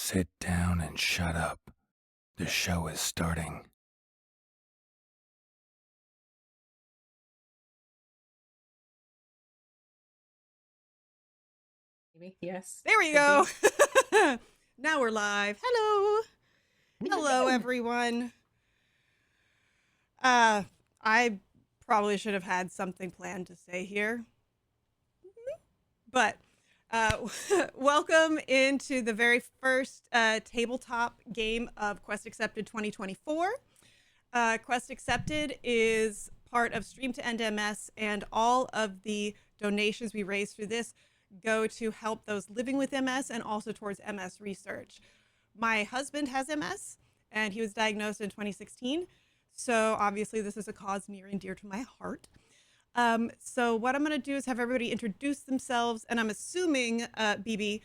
Sit down and shut up. The show is starting. Maybe. Yes. There we go. Now we're live. Hello. Hello, everyone. I probably should have had something planned to say here. But welcome into the very first tabletop game of Quest Accepted 2024. Quest Accepted is part of Stream to End MS, and all of the donations we raise through this go to help those living with MS and also towards MS research. My husband has MS, and he was diagnosed in 2016. So obviously, this is a cause near and dear to my heart. So what I'm going to do is have everybody introduce themselves, and I'm assuming, BB,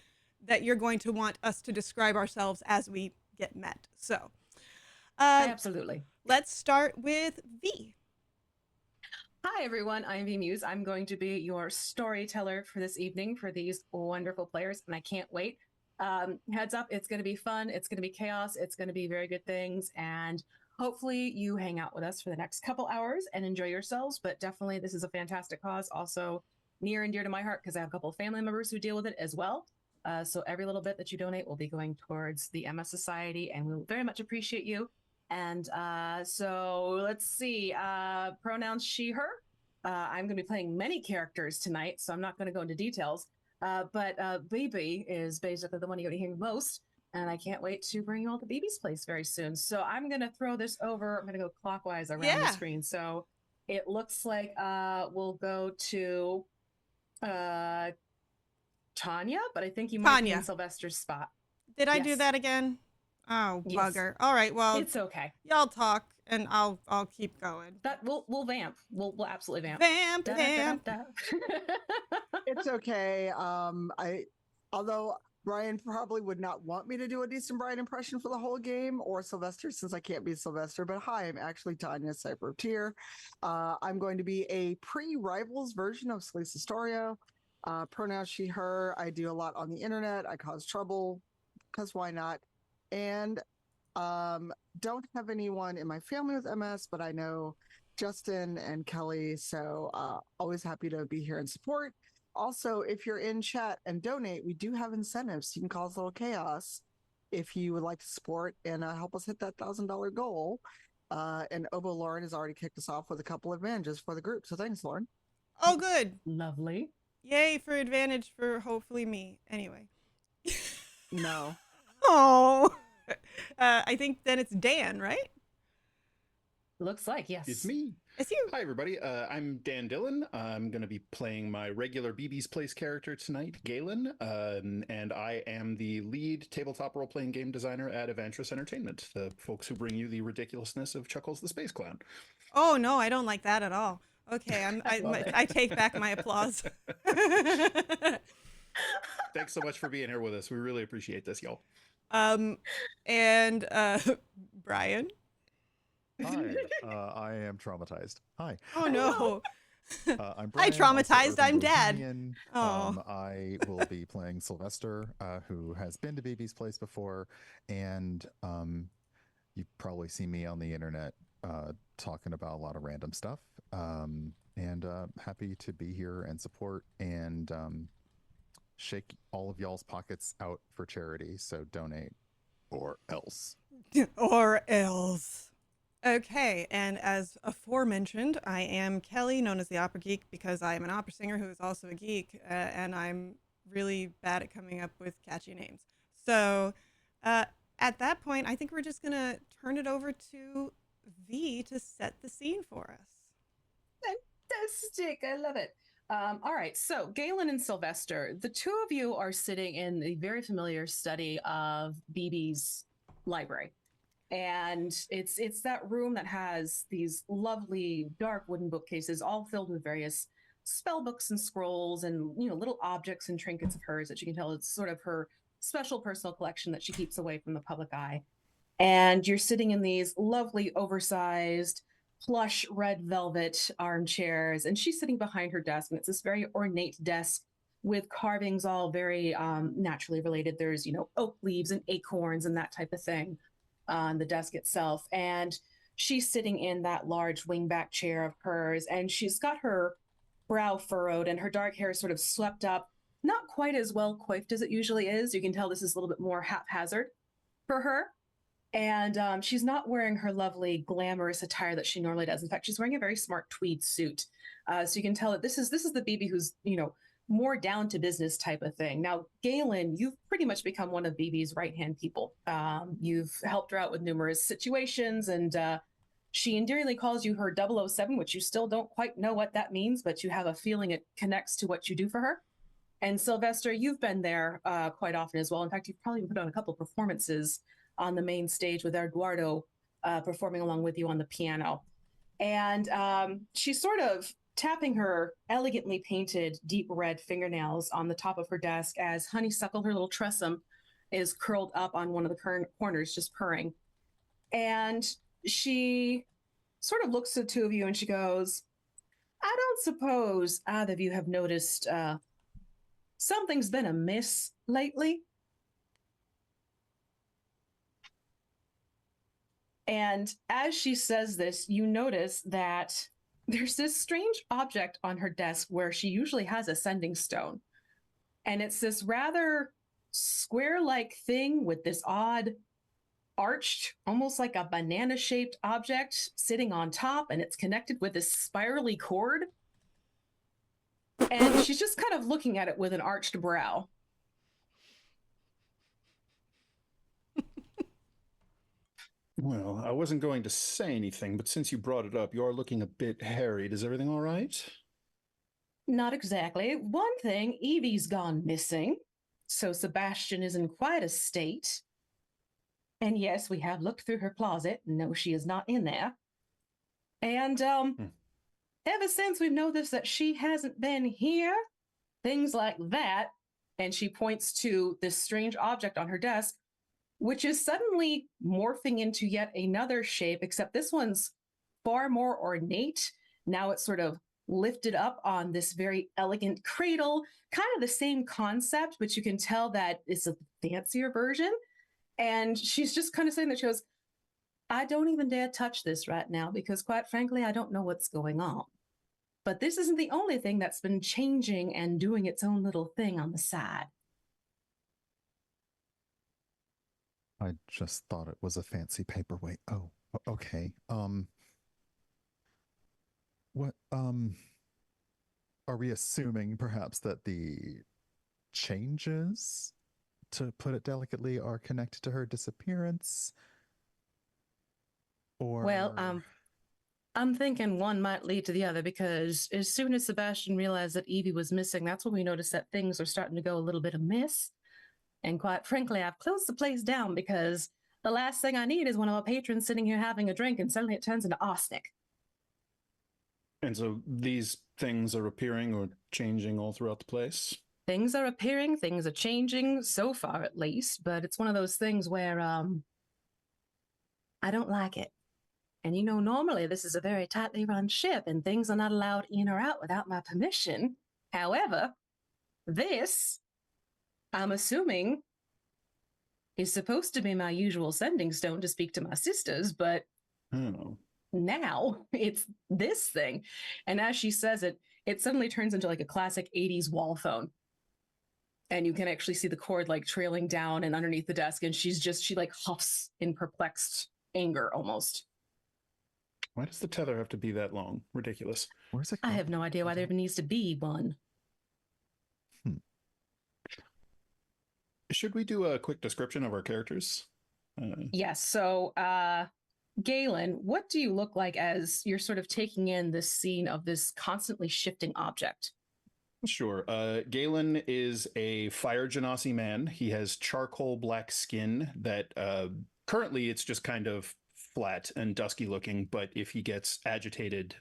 that you're going to want us to describe ourselves as we get met. So, Absolutely. let's start with V. Hi, everyone. I'm V Muse. I'm going to be your storyteller for this evening for these wonderful players, and I can't wait. Heads up, it's going to be fun. It's going to be chaos. It's going to be very good things. And hopefully you hang out with us for the next couple hours and enjoy yourselves. But definitely, this is a fantastic cause. Also near and dear to my heart because I have a couple of family members who deal with it as well. So every little bit that you donate will be going towards the MS Society, and we'll very much appreciate you. And so let's see, pronouns she, her. I'm going to be playing many characters tonight, so I'm not going to go into details. But BB is basically the one you're going to hear most, and I can't wait to bring you all to BB's place very soon. So I'm going to throw this over. I'm going to go clockwise around the screen. So it looks like we'll go to Tanya, but I think you might be in Sylvester's spot. Did I do that again? Oh, Yes. bugger. All right, well, it's okay. Y'all talk, and I'll keep going. That we'll vamp. We'll absolutely vamp. Vamp, Da, vamp. da, da, da. It's okay. Although Brian probably would not want me to do a decent Brian impression for the whole game, or Sylvester, since I can't be Sylvester. But hi, I'm actually Tanya Cyber-Tier. I'm going to be a pre-Rivals version of Sleaze Historia. Pronouns she, her. I do a lot on the internet. I cause trouble, because why not? And don't have anyone in my family with MS, but I know Justin and Kelly, so always happy to be here and support. Also, if you're in chat and donate, we do have incentives. You can cause a little chaos if you would like to support and help us hit that $1,000 goal. And Obo Lauren has already kicked us off with a couple of advantages for the group. So thanks, Lauren. Oh, good. Lovely. Yay for advantage for hopefully me. Anyway. No. Oh. I think then it's Dan, right? Looks like, yes. It's me. It's you. Hi, everybody. I'm Dan Dillon. I'm going to be playing my regular BB's Place character tonight, Galen, and I am the lead tabletop role-playing game designer at Avantris Entertainment, the folks who bring you the ridiculousness of Chuckles the Space Clown. Oh, no, I don't like that at all. Okay, I take back my applause. Thanks so much for being here with us. We really appreciate this, y'all. And Brian. Hi, I am traumatized. Hi. Oh no. I'm Brian. Hi, traumatized. I'm Dad. I will be playing Sylvester, who has been to BB's Place before, and you've probably seen me on the internet talking about a lot of random stuff. And happy to be here and support and shake all of y'all's pockets out for charity. So donate, or else. Or else. Okay, and as aforementioned, I am Kelly, known as the Opera Geek, because I am an opera singer who is also a geek, and I'm really bad at coming up with catchy names. So at that point, I think we're just going to turn it over to V to set the scene for us. Fantastic. I love it. All right, so Galen and Sylvester, the two of you are sitting in the very familiar study of BB's library. And it's that room that has these lovely dark wooden bookcases all filled with various spell books and scrolls and, you know, little objects and trinkets of hers that you can tell it's sort of her special personal collection that she keeps away from the public eye. And you're sitting in these lovely oversized plush red velvet armchairs, and she's sitting behind her desk, and it's this very ornate desk with carvings all very naturally related. There's, oak leaves and acorns and that type of thing on the desk itself. And she's sitting in that large wingback chair of hers, and she's got her brow furrowed and her dark hair sort of swept up, not quite as well coiffed as it usually is. You can tell this is a little bit more haphazard for her. And she's not wearing her lovely glamorous attire that she normally does. In fact, she's wearing a very smart tweed suit. So you can tell that this is the BB who's, more down to business type of thing. Now, Galen, you've pretty much become one of BB's right-hand people. You've helped her out with numerous situations, and she endearingly calls you her 007, which you still don't quite know what that means, but you have a feeling it connects to what you do for her. And Sylvester, you've been there quite often as well. In fact, you've probably put on a couple of performances on the main stage with Eduardo performing along with you on the piano. And she's sort of tapping her elegantly painted deep red fingernails on the top of her desk as Honeysuckle, her little tressum, is curled up on one of the corners, just purring. And she sort of looks at the two of you and she goes, I don't suppose either of you have noticed something's been amiss lately? And as she says this, you notice that there's this strange object on her desk where she usually has a sending stone. And it's this rather square-like thing with this odd arched, almost like a banana-shaped object sitting on top, and it's connected with this spirally cord. And she's just kind of looking at it with an arched brow. Well, I wasn't going to say anything, but since you brought it up, you are looking a bit harried. Is everything all right? Not exactly. One thing, Evie's gone missing, so Sebastian is in quite a state. And yes, we have looked through her closet. No, she is not in there. And ever since we've noticed that she hasn't been here, things like that, and she points to this strange object on her desk, which is suddenly morphing into yet another shape, except this one's far more ornate. Now it's sort of lifted up on this very elegant cradle, kind of the same concept, but you can tell that it's a fancier version. And she's just kind of saying that she goes, I don't even dare touch this right now because, quite frankly, I don't know what's going on. But this isn't the only thing that's been changing and doing its own little thing on the side. I just thought it was a fancy paperweight. Oh, okay. What, are we assuming perhaps that the changes, to put it delicately, are connected to her disappearance? Or... Well, I'm thinking one might lead to the other because as soon as Sebastian realized that Evie was missing, that's when we noticed that things are starting to go a little bit amiss. And quite frankly, I've closed the place down because the last thing I need is one of our patrons sitting here having a drink and suddenly it turns into arsenic. And so these things are appearing or changing all throughout the place? Things are appearing, things are changing, so far at least, but it's one of those things where I don't like it. And normally this is a very tightly run ship and things are not allowed in or out without my permission. However, this, I'm assuming, is supposed to be my usual sending stone to speak to my sisters, but now it's this thing. And as she says it, it suddenly turns into like a classic 80s wall phone. And you can actually see the cord like trailing down and underneath the desk. And she like huffs in perplexed anger almost. Why does the tether have to be that long? Ridiculous. Where's it I have no idea why there even needs to be one. Should we do a quick description of our characters? Yes. So, Galen, what do you look like as you're sort of taking in this scene of this constantly shifting object? Sure. Galen is a fire genasi man. He has charcoal black skin that currently it's just kind of flat and dusky looking, but if he gets agitated,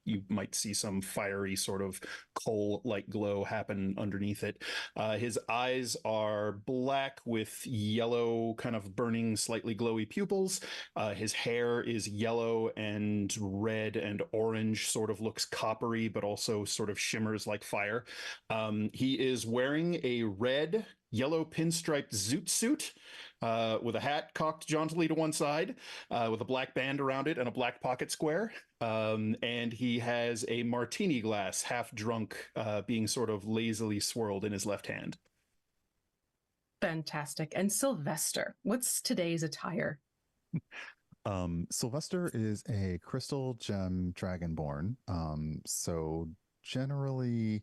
you might see some fiery sort of coal-like glow happen underneath it. His eyes are black with yellow, kind of burning, slightly glowy pupils. His hair is yellow and red and orange, sort of looks coppery, but also sort of shimmers like fire. He is wearing a red, yellow pinstriped zoot suit with a hat cocked jauntily to one side, with a black band around it and a black pocket square. And he has a martini glass, half drunk, being sort of lazily swirled in his left hand. Fantastic. And Sylvester, what's today's attire? Sylvester is a crystal gem dragonborn. So generally,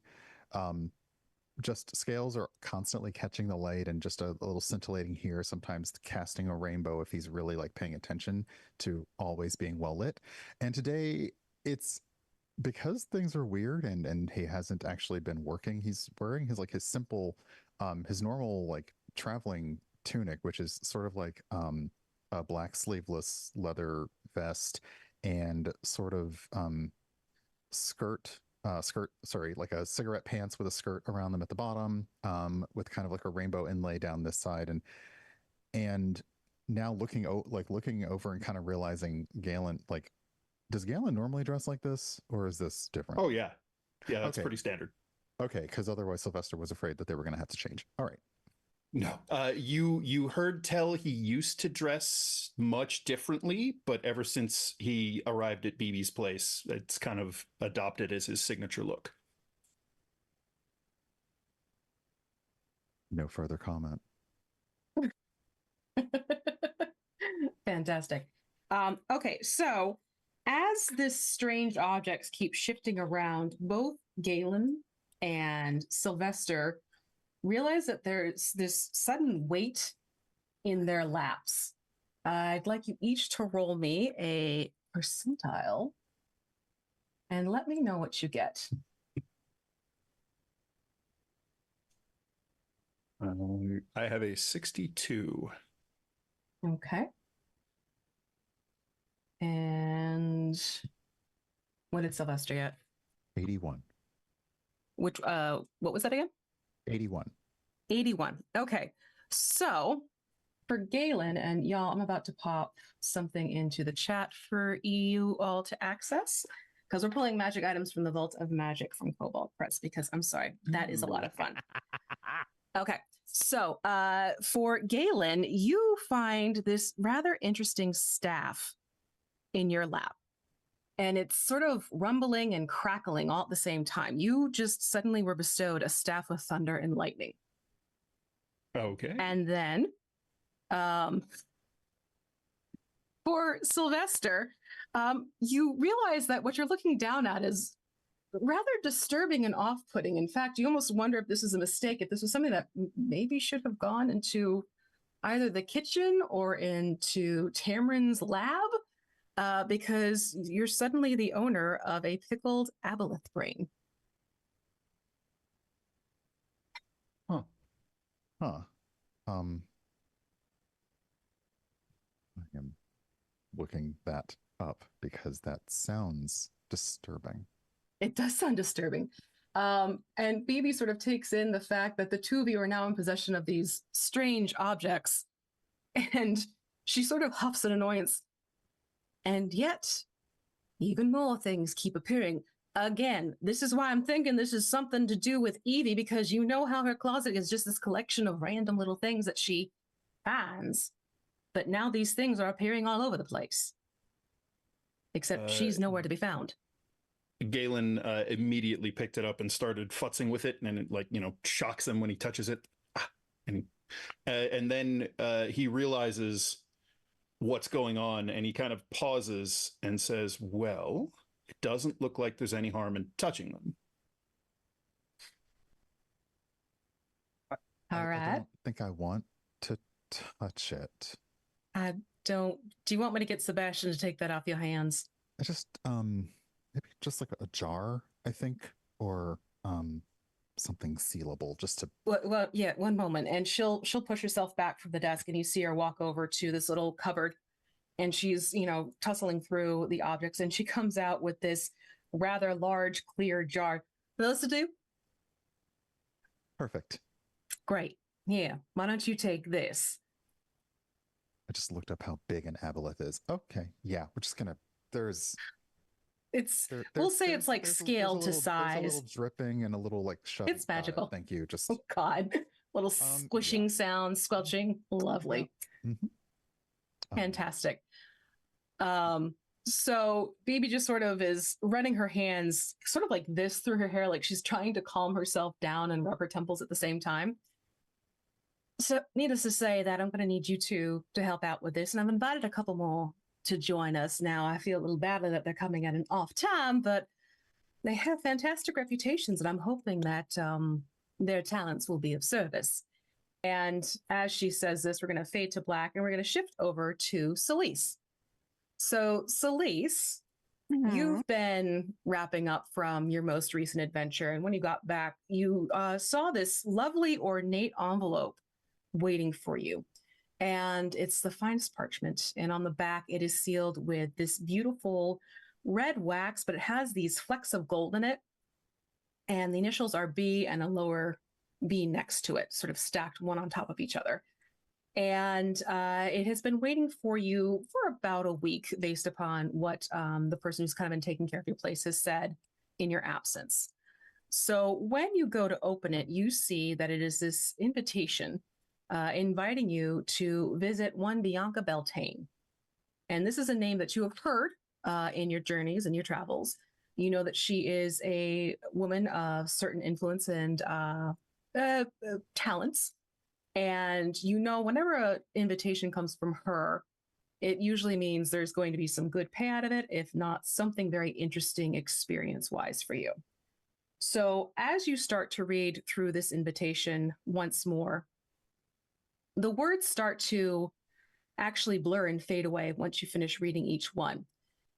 just scales are constantly catching the light and just a little scintillating here, sometimes casting a rainbow if he's really like paying attention to always being well lit. And today it's because things are weird and he hasn't actually been working. He's wearing his simple, his normal like traveling tunic, which is sort of like a black sleeveless leather vest and sort of like a cigarette pants with a skirt around them at the bottom, with kind of like a rainbow inlay down this side. And now looking over and kind of realizing Galen, like, does Galen normally dress like this or is this different? Oh yeah. Yeah, that's Okay. pretty standard. Okay, because otherwise Sylvester was afraid that they were going to have to change. All right. No, you heard tell he used to dress much differently, but ever since he arrived at BB's place, it's kind of adopted as his signature look. No further comment. Fantastic. Okay, so as this strange objects keep shifting around, both Galen and Sylvester realize that there's this sudden weight in their laps. I'd like you each to roll me a percentile and let me know what you get. I have a 62. Okay. And what did Sylvester get? 81. Which, what was that again? 81. 81. Okay. So for Galen, and y'all, I'm about to pop something into the chat for you all to access because we're pulling magic items from the Vault of Magic from Cobalt Press because I'm sorry, that is a lot of fun. Okay. So for Galen, you find this rather interesting staff in your lap. And it's sort of rumbling and crackling all at the same time. You just suddenly were bestowed a staff of thunder and lightning. Okay. And then for Sylvester, you realize that what you're looking down at is rather disturbing and off-putting. In fact, you almost wonder if this is a mistake, if this was something that maybe should have gone into either the kitchen or into Tamrin's lab, because you're suddenly the owner of a pickled aboleth brain. Huh. I am looking that up because that sounds disturbing. It does sound disturbing. And Phoebe sort of takes in the fact that the two of you are now in possession of these strange objects. And she sort of huffs in annoyance. And yet, even more things keep appearing. Again, this is why I'm thinking this is something to do with Evie, because you know how her closet is just this collection of random little things that she finds. But now these things are appearing all over the place. Except she's nowhere to be found. Galen immediately picked it up and started futzing with it, and it shocks him when he touches it. And then he realizes what's going on, and he kind of pauses and says, well, it doesn't look like there's any harm in touching them. All right. I don't think I want to touch it. Do you want me to get Sebastian to take that off your hands? I just, maybe just like a jar, I think, or something sealable just to. Well, yeah, one moment. And she'll push herself back from the desk, and you see her walk over to this little cupboard. and she's, tussling through the objects, and she comes out with this rather large, clear jar. For those to do? Perfect. Great. Yeah. Why don't you take this? I just looked up how big an aboleth is. Okay. Yeah. We're just going to, there's, We'll say it's like there's scaled to there's a little size. dripping and a little like shoving. It's magical. Thank you. Just, Oh, God. Little squishing sound, squelching. Lovely. Mhm. Fantastic. So Phoebe just sort of is running her hands sort of like this through her hair, like she's trying to calm herself down and rub her temples at the same time. So needless to say that I'm going to need you two to help out with this. And I've invited a couple more to join us. Now, I feel a little badly that they're coming at an off time, but they have fantastic reputations, and I'm hoping that their talents will be of service. And as she says this, we're going to fade to black, and we're going to shift over to Celise. So, Celise, you've been wrapping up from your most recent adventure, and when you got back, you saw this lovely ornate envelope waiting for you. And it's the finest parchment. And on the back, it is sealed with this beautiful red wax, but it has these flecks of gold in it. And the initials are B and a lower B next to it, sort of stacked one on top of each other. And it has been waiting for you for about a week based upon what the person who's kind of been taking care of your place has said in your absence. So when you go to open it, you see that it is this invitation inviting you to visit one Bianca Beltane. And this is a name that you have heard in your journeys and your travels. You know that she is a woman of certain influence and talents. And you know, whenever an invitation comes from her, it usually means there's going to be some good pay out of it, if not something very interesting experience-wise for you. So as you start to read through this invitation once more, the words start to actually blur and fade away once you finish reading each one.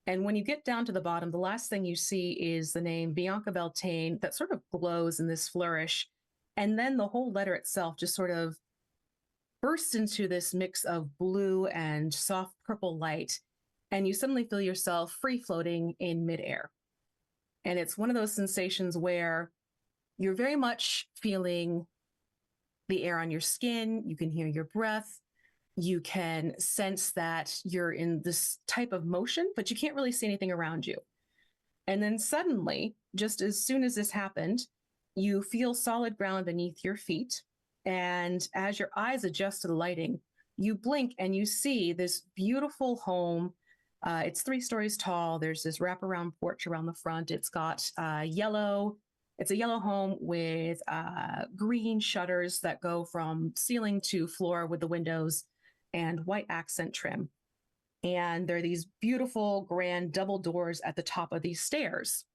And when you get down to the bottom, the last thing you see is the name Bianca Beltane that sort of glows in this flourish. And then the whole letter itself just sort of bursts into this mix of blue and soft purple light. And you suddenly feel yourself free floating in midair. And it's one of those sensations where you're very much feeling the air on your skin. You can hear your breath. You can sense that you're in this type of motion, but you can't really see anything around you. And then suddenly, just as soon as this happened, you feel solid ground beneath your feet. And as your eyes adjust to the lighting, you blink and you see this beautiful home. It's 3 stories tall. There's this wraparound porch around the front. It's got it's a yellow home with green shutters that go from ceiling to floor with the windows and white accent trim. And there are these beautiful grand double doors at the top of these stairs.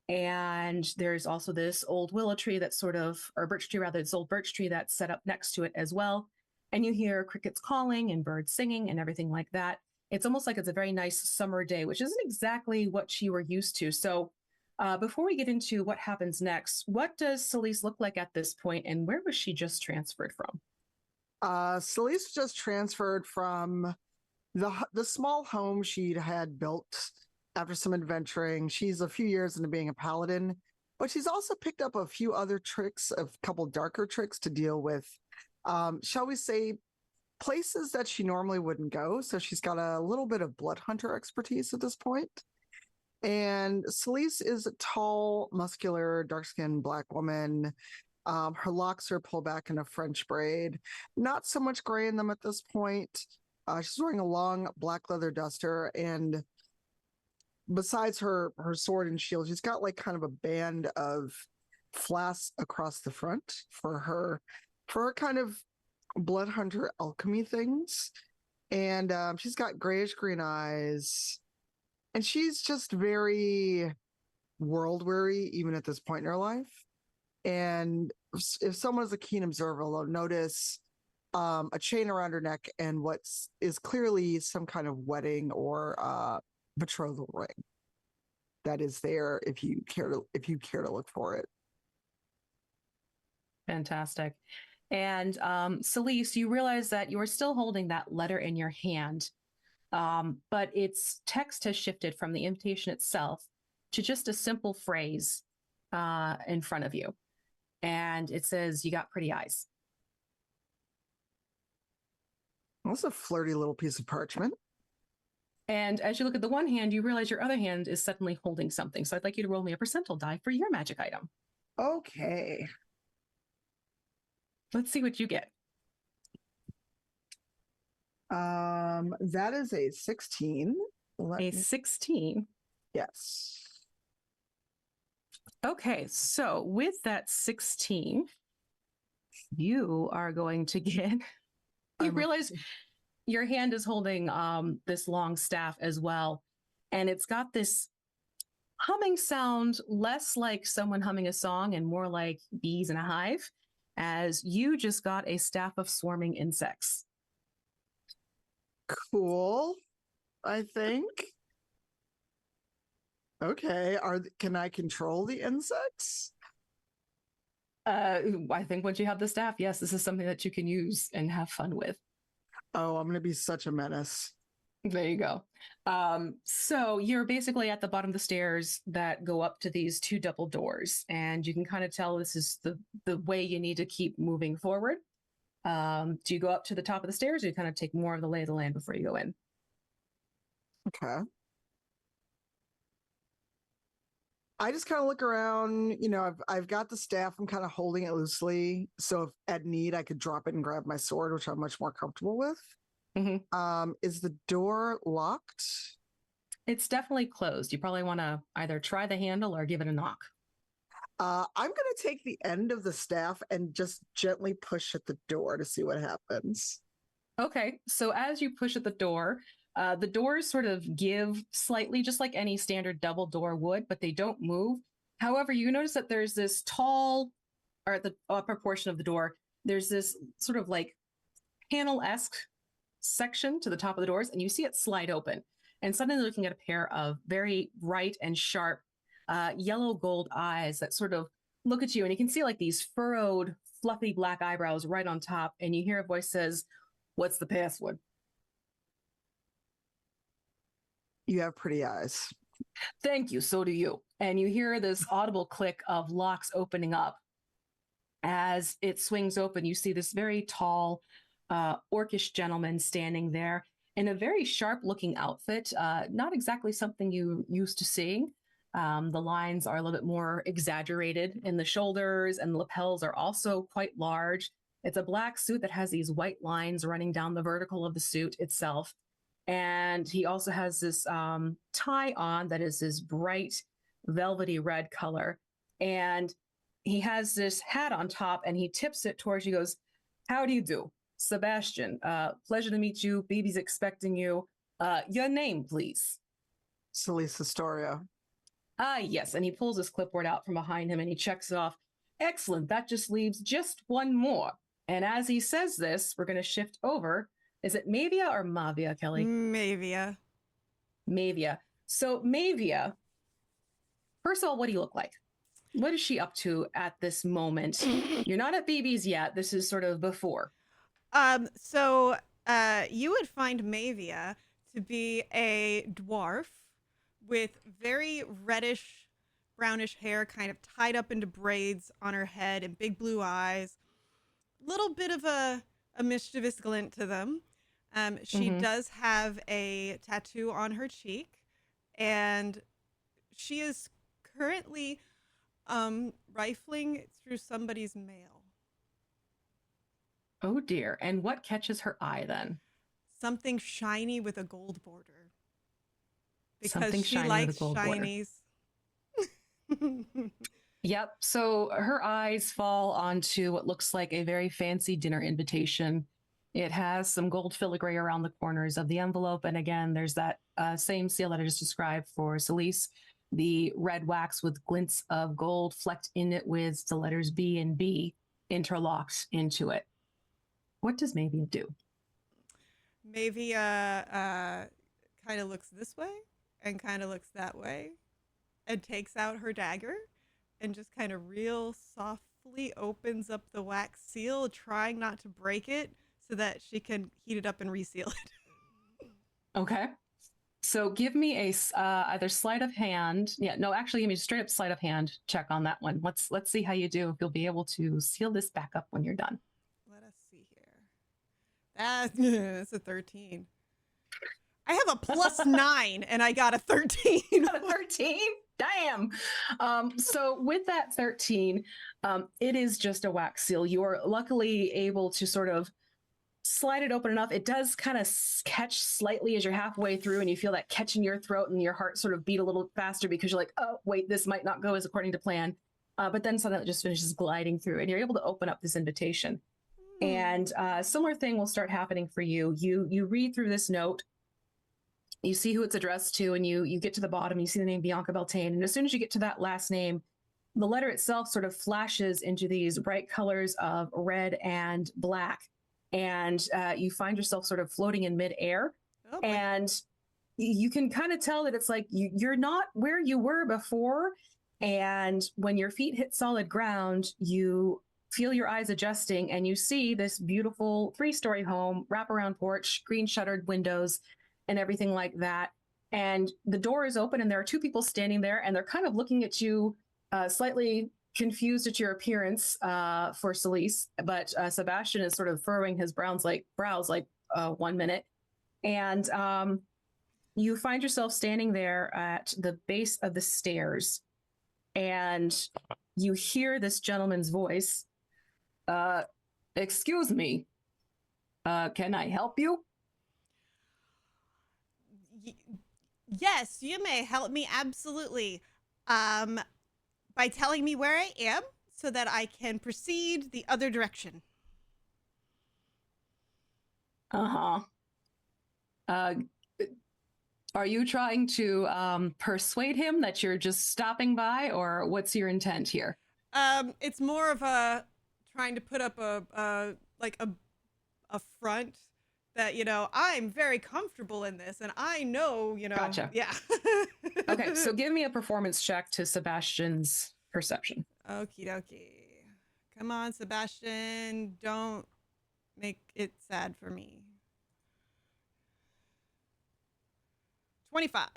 And there's also this old willow tree that's or birch tree rather, this old birch tree that's set up next to it as well. And you hear crickets calling and birds singing and everything like that. It's almost like it's a very nice summer day, which isn't exactly what you were used to. So before we get into what happens next, what does Celise look like at this point, and where was she just transferred from? Celise just transferred from the small home she had built after some adventuring. She's a few years into being a paladin, but she's also picked up a few other tricks, a couple darker tricks to deal with, shall we say, places that she normally wouldn't go. So she's got a little bit of blood hunter expertise at this point. And Celise is a tall, muscular, dark-skinned Black woman. Her locks are pulled back in a French braid. Not so much gray in them at this point. She's wearing a long black leather duster, and besides her sword and shield, she's got like kind of a band of flasks across the front for her kind of blood hunter alchemy things. And she's got grayish green eyes. And she's just very world weary, even at this point in her life. And if someone is a keen observer, they'll notice a chain around her neck and what is clearly some kind of wedding or betrothal ring that is there if you care to look for it. Fantastic. And Celise, you realize that you're still holding that letter in your hand. but its text has shifted from the invitation itself to just a simple phrase in front of you. And it says, "You got pretty eyes." That's a flirty little piece of parchment. And as you look at the one hand, you realize your other hand is suddenly holding something. So I'd like you to roll me a percentile die for your magic item. Okay. Let's see what you get. That is a 16. A 16. Yes. Okay, so with that 16, you are going to get. You realize your hand is holding this long staff as well, and it's got this humming sound, less like someone humming a song and more like bees in a hive, as you just got a staff of swarming insects. Cool, I think. Okay, can I control the insects? I think once you have the staff, yes, this is something that you can use and have fun with. Oh, I'm going to be such a menace. There you go. So you're basically at the bottom of the stairs that go up to these two double doors, and you can kind of tell this is the way you need to keep moving forward. Do you go up to the top of the stairs, or you kind of take more of the lay of the land before you go in? Okay. I just kind of look around, I've got the staff, I'm kind of holding it loosely. So if at need, I could drop it and grab my sword, which I'm much more comfortable with. Mm-hmm. Is the door locked? It's definitely closed. You probably want to either try the handle or give it a knock. I'm going to take the end of the staff and just gently push at the door to see what happens. Okay, so as you push at the doors sort of give slightly, just like any standard double door would, but they don't move. However, you notice that there's this tall, or at the upper portion of the door, there's this sort of like panel-esque section to the top of the doors, and you see it slide open. And suddenly looking at a pair of very bright and sharp yellow gold eyes that sort of look at you, and you can see like these furrowed, fluffy black eyebrows right on top, and you hear a voice says, "What's the password?" You have pretty eyes. Thank you, so do you. And you hear this audible click of locks opening up. As it swings open, you see this very tall, orcish gentleman standing there in a very sharp-looking outfit, not exactly something you're used to seeing. The lines are a little bit more exaggerated in the shoulders, and the lapels are also quite large. It's a black suit that has these white lines running down the vertical of the suit itself. And he also has this tie on that is this bright velvety red color. And he has this hat on top, and he tips it towards you, goes, "How do you do? Sebastian, pleasure to meet you. Baby's expecting you. Your name, please." Celeste Astoria. Yes. And he pulls his clipboard out from behind him and he checks it off. Excellent. That just leaves just one more. And as he says this, we're going to shift over. Is it Mavia or Mavia, Kelly? Mavia. Mavia. So Mavia, first of all, what do you look like? What is she up to at this moment? You're not at BB's yet. This is sort of before. So you would find Mavia to be a dwarf with very reddish, brownish hair, kind of tied up into braids on her head, and big blue eyes. Little bit of a mischievous glint to them. She does have a tattoo on her cheek, and she is currently rifling through somebody's mail. Oh dear. And what catches her eye then? Something shiny with a gold border. Because Something she shiny likes with a gold border. shinies. Yep. So her eyes fall onto what looks like a very fancy dinner invitation. It has some gold filigree around the corners of the envelope. And again, there's that same seal that I just described for Celeste, the red wax with glints of gold flecked in it with the letters B and B interlocked into it. What does Mavia do? Mavia kind of looks this way and kind of looks that way and takes out her dagger and just kind of real softly opens up the wax seal, trying not to break it so that she can heat it up and reseal it. Okay. So give me a either sleight of hand. Yeah, no, actually, give me a straight up sleight of hand check on that one. Let's see how you do. If you'll be able to seal this back up when you're done. Let us see here. That's a 13. I have a +9 and I got a 13. Got a 13? Damn. So with that 13, it is just a wax seal. You're luckily able to sort of slide it open enough. It does kind of catch slightly as you're halfway through and you feel that catch in your throat and your heart sort of beat a little faster because you're like, oh, wait, this might not go as according to plan. But then suddenly it just finishes gliding through and you're able to open up this invitation. And a similar thing will start happening for you. You read through this note. You see who it's addressed to, and you get to the bottom, you see the name Bianca Beltane. And as soon as you get to that last name, the letter itself sort of flashes into these bright colors of red and black. And you find yourself sort of floating in midair. Oh, and you can kind of tell that it's like you're not where you were before. And when your feet hit solid ground, you feel your eyes adjusting and you see this beautiful 3-story home, wraparound porch, green shuttered windows, and everything like that. And the door is open and there are 2 people standing there and they're kind of looking at you, slightly confused at your appearance for Celise. But Sebastian is sort of furrowing his brows like 1 minute. And you find yourself standing there at the base of the stairs and you hear this gentleman's voice. Excuse me, can I help you? Yes, you may help me, absolutely. By telling me where I am so that I can proceed the other direction. Uh-huh. Are you trying to persuade him that you're just stopping by, or what's your intent here? It's more of a trying to put up a front that, you know, I'm very comfortable in this and I know, you know. Gotcha. Yeah. Okay, so give me a performance check to Sebastian's perception. Okie dokie. Come on, Sebastian. Don't make it sad for me. 25.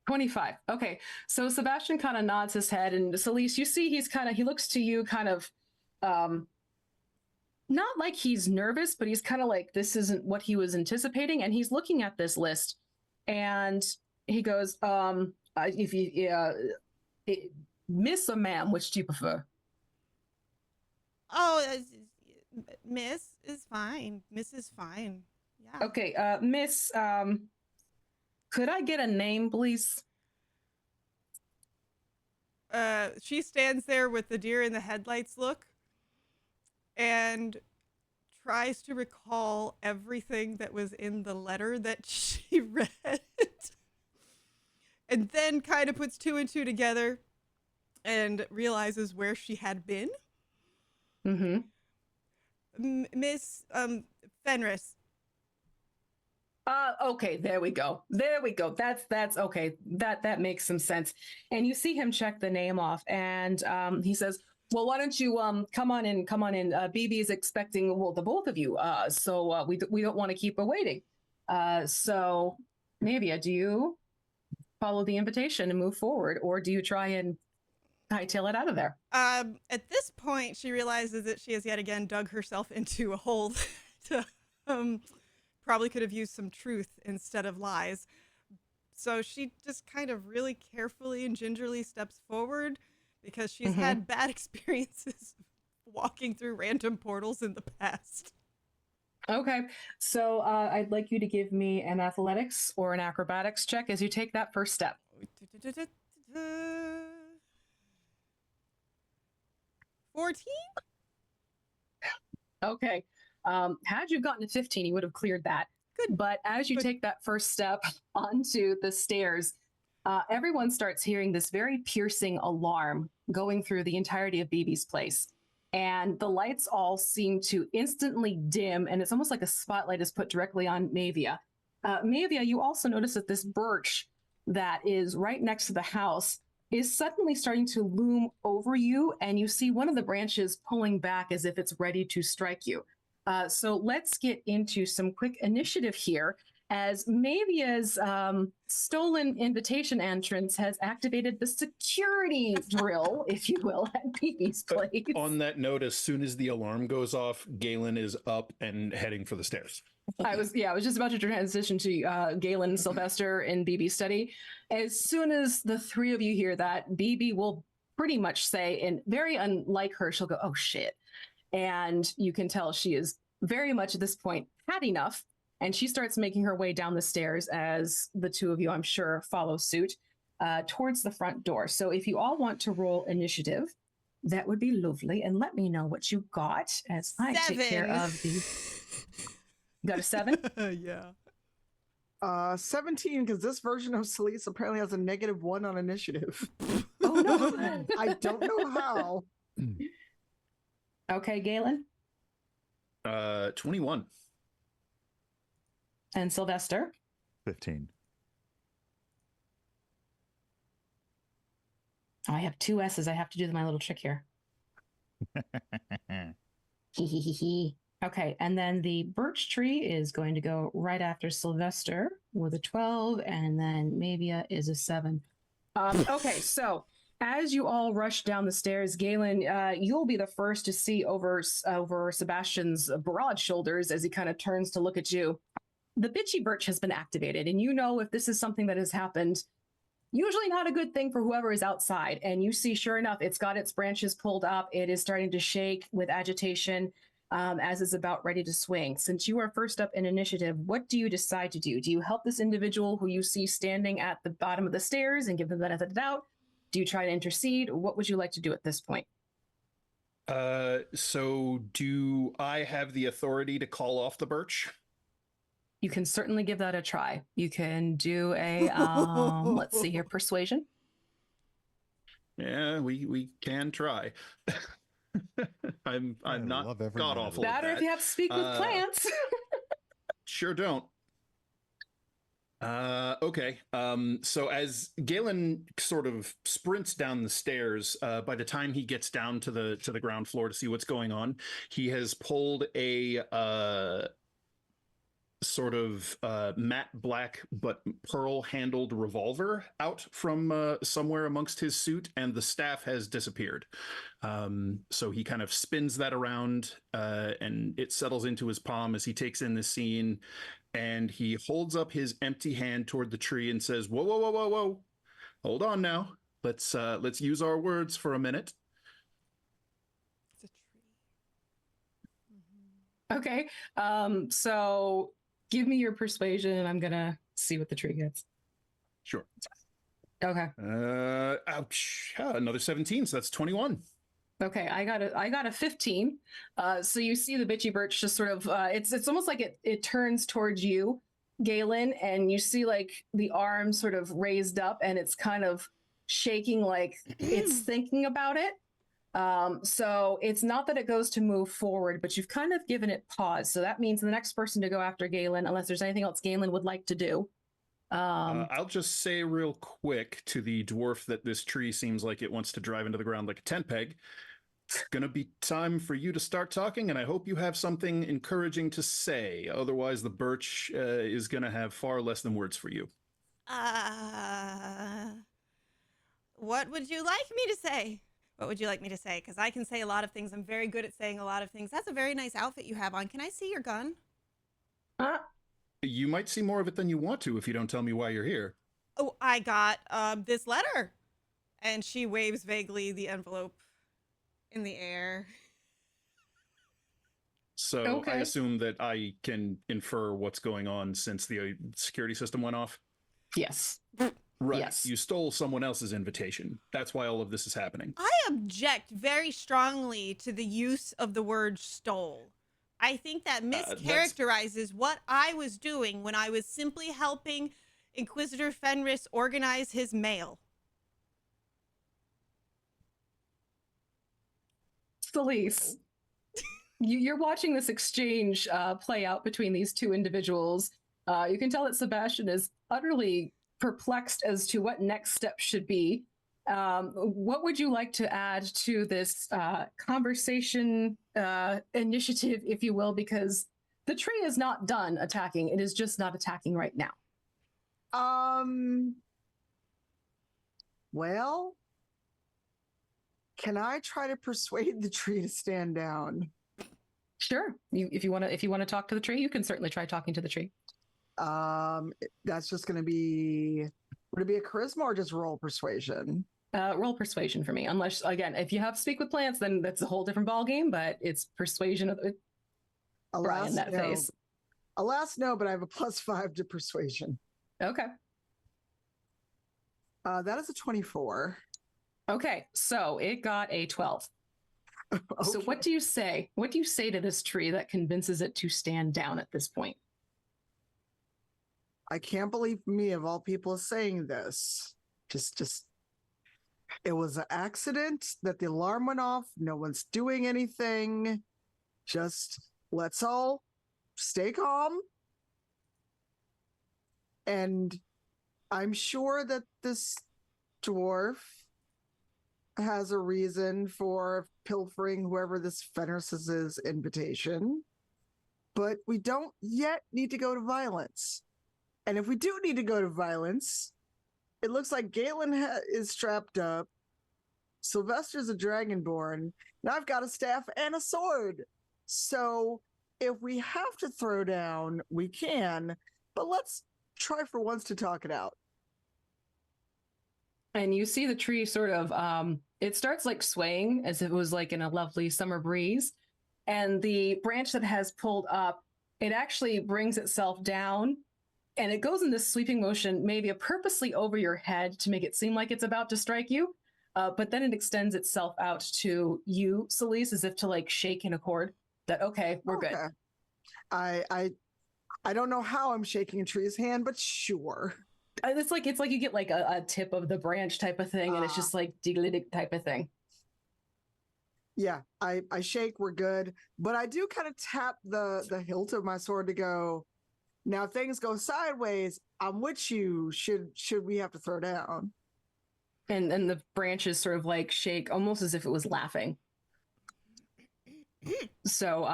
25. Okay, so Sebastian kind of nods his head, and Celise, you see he looks to you kind of, not like he's nervous, but he's kind of like, this isn't what he was anticipating, and he's looking at this list, and he goes, if you, miss or ma'am, which do you prefer? Oh, Miss is fine. Miss is fine. Yeah. Okay, Miss, could I get a name, please? She stands there with the deer in the headlights look and tries to recall everything that was in the letter that she read. And then kind of puts 2 and 2 together and realizes where she had been. Mm-hmm. Miss Fenris. Okay, there we go. That's okay. That makes some sense. And you see him check the name off, and he says, well, why don't you come on in. BB is expecting, well, the both of you. So we don't want to keep her waiting. So Navia, do you follow the invitation and move forward, or do you try and hightail it out of there? At this point, she realizes that she has yet again dug herself into a hole to probably could have used some truth instead of lies. So she just kind of really carefully and gingerly steps forward because she's had bad experiences walking through random portals in the past. Okay, so I'd like you to give me an athletics or an acrobatics check as you take that first step. 14? Okay. Had you gotten a 15, you would have cleared that. Good. But as you take that first step onto the stairs, everyone starts hearing this very piercing alarm going through the entirety of BB's place. And the lights all seem to instantly dim, and it's almost like a spotlight is put directly on Mavia. Mavia, you also notice that this birch that is right next to the house is suddenly starting to loom over you, and you see one of the branches pulling back as if it's ready to strike you. So let's get into some quick initiative here. as maybe as stolen invitation entrance has activated the security drill, if you will, at BB's place. On that note, as soon as the alarm goes off, Galen is up and heading for the stairs. I was just about to transition to Galen and Sylvester in BB's study. As soon as the three of you hear that, BB will pretty much say, and very unlike her, she'll go, "Oh shit." And you can tell she is very much at this point had enough. And she starts making her way down the stairs as the two of you, I'm sure, follow suit towards the front door. So if you all want to roll initiative, that would be lovely. And let me know what you got as I take care of the... You got a 7? Yeah. 17, because this version of Celise apparently has a -1 on initiative. Oh, no. I don't know how. Okay, Galen. 21. And Sylvester. 15. Oh, I have 2 S's. I have to do my little trick here. Okay, and then the birch tree is going to go right after Sylvester with a 12, and then Mavia is a 7. Okay, so as you all rush down the stairs, Galen, you'll be the first to see over Sebastian's broad shoulders as he kind of turns to look at you. The bitchy birch has been activated, and you know if this is something that has happened, usually not a good thing for whoever is outside. And you see, sure enough, it's got its branches pulled up. It is starting to shake with agitation as it's about ready to swing. Since you are first up in initiative, what do you decide to do? Do you help this individual who you see standing at the bottom of the stairs and give them the benefit of the doubt? Do you try to intercede? What would you like to do at this point? So do I have the authority to call off the birch? You can certainly give that a try. You can do a, let's see here, persuasion. Yeah, we can try. I'm not love every god minute of awful. it. Better if you have to speak with plants. Sure don't. Okay. So as Galen sort of sprints down the stairs, by the time he gets down to the ground floor to see what's going on, he has pulled a sort of matte black but pearl handled revolver out from somewhere amongst his suit, and the staff has disappeared. So he kind of spins that around and it settles into his palm as he takes in the scene, and he holds up his empty hand toward the tree and says, "Whoa, whoa, whoa, whoa, whoa. Hold on now. Let's use our words for a minute." It's a tree. Okay. So give me your persuasion and I'm gonna see what the tree gets. Sure. Okay. Ouch. Another 17, so that's 21. Okay, I got a 15. So you see the bitchy birch just sort of it's almost like it turns towards you, Galen, and you see like the arm sort of raised up and it's kind of shaking like it's thinking about it. So it's not that it goes to move forward, but you've kind of given it pause. So that means the next person to go after Galen, unless there's anything else Galen would like to do. I'll just say real quick to the dwarf that this tree seems like it wants to drive into the ground like a tent peg. It's gonna be time for you to start talking, and I hope you have something encouraging to say. Otherwise, the birch is gonna have far less than words for you. What would you like me to say? What would you like me to say? Because I can say a lot of things. I'm very good at saying a lot of things. That's a very nice outfit you have on. Can I see your gun? You might see more of it than you want to if you don't tell me why you're here. Oh, I got this letter. And she waves vaguely the envelope in the air. So Okay. I assume that I can infer what's going on since the security system went off. Yes. Right. Yes. You stole someone else's invitation. That's why all of this is happening. I object very strongly to the use of the word stole. I think that mischaracterizes what I was doing when I was simply helping Inquisitor Fenris organize his mail. Celise, you're watching this exchange play out between these two individuals. You can tell that Sebastian is utterly perplexed as to what next step should be. What would you like to add to this conversation initiative, if you will? Because The tree is not done attacking. It is just not attacking right now. Well, can I try to persuade the tree to stand down? Sure. If you want to talk to the tree, you can certainly try talking to the tree. That's just going to be, would it be a charisma or just roll persuasion? Roll persuasion for me. Unless, again, if you have speak with plants, then that's a whole different ball game. But it's persuasion of Brian, that face. Alas, no, but I have a +5 to persuasion. Okay. That is a 24. Okay, so it got a 12. Okay. So what do you say? What do you say to this tree that convinces it to stand down at this point? I can't believe me of all people saying this. Just it was an accident that the alarm went off. No one's doing anything. Just let's all stay calm. And I'm sure that this dwarf has a reason for pilfering whoever this Fenris's invitation. But we don't yet need to go to violence. And if we do need to go to violence, it looks like Galen is strapped up. Sylvester's a dragonborn. And I've got a staff and a sword. So if we have to throw down, we can. But let's try for once to talk it out. And you see the tree sort of, it starts like swaying as if it was like in a lovely summer breeze. And the branch that has pulled up, it actually brings itself down. And it goes in this sweeping motion, maybe purposely over your head to make it seem like it's about to strike you. But then it extends itself out to you, Celise, as if to like shake in accord that, okay, we're good. I don't know how I'm shaking a tree's hand, but sure. It's like you get like a tip of the branch type of thing, and it's just like diggly type of thing. Yeah, I shake, we're good. But I do kind of tap the hilt of my sword to go, now if things go sideways, I'm with you. Should we have to throw down? And the branches sort of like shake almost as if it was laughing. So,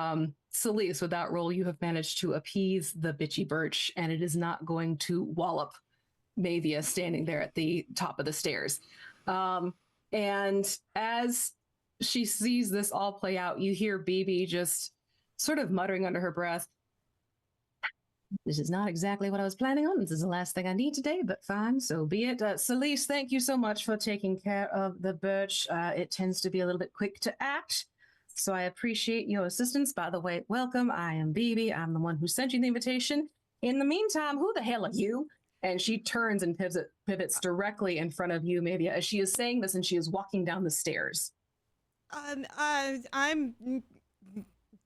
Celise, with that roll, you have managed to appease the bitchy birch, and it is not going to wallop Mavia standing there at the top of the stairs. And as she sees this all play out, you hear BB just sort of muttering under her breath, "This is not exactly what I was planning on. This is the last thing I need today, but fine, so be it." Celise, thank you so much for taking care of the birch. It tends to be a little bit quick to act, so I appreciate your assistance. By the way, welcome. I am BB. I'm the one who sent you the invitation. In the meantime, who the hell are you? And she turns and pivots directly in front of you, Mavia, as she is saying this and she is walking down the stairs. I'm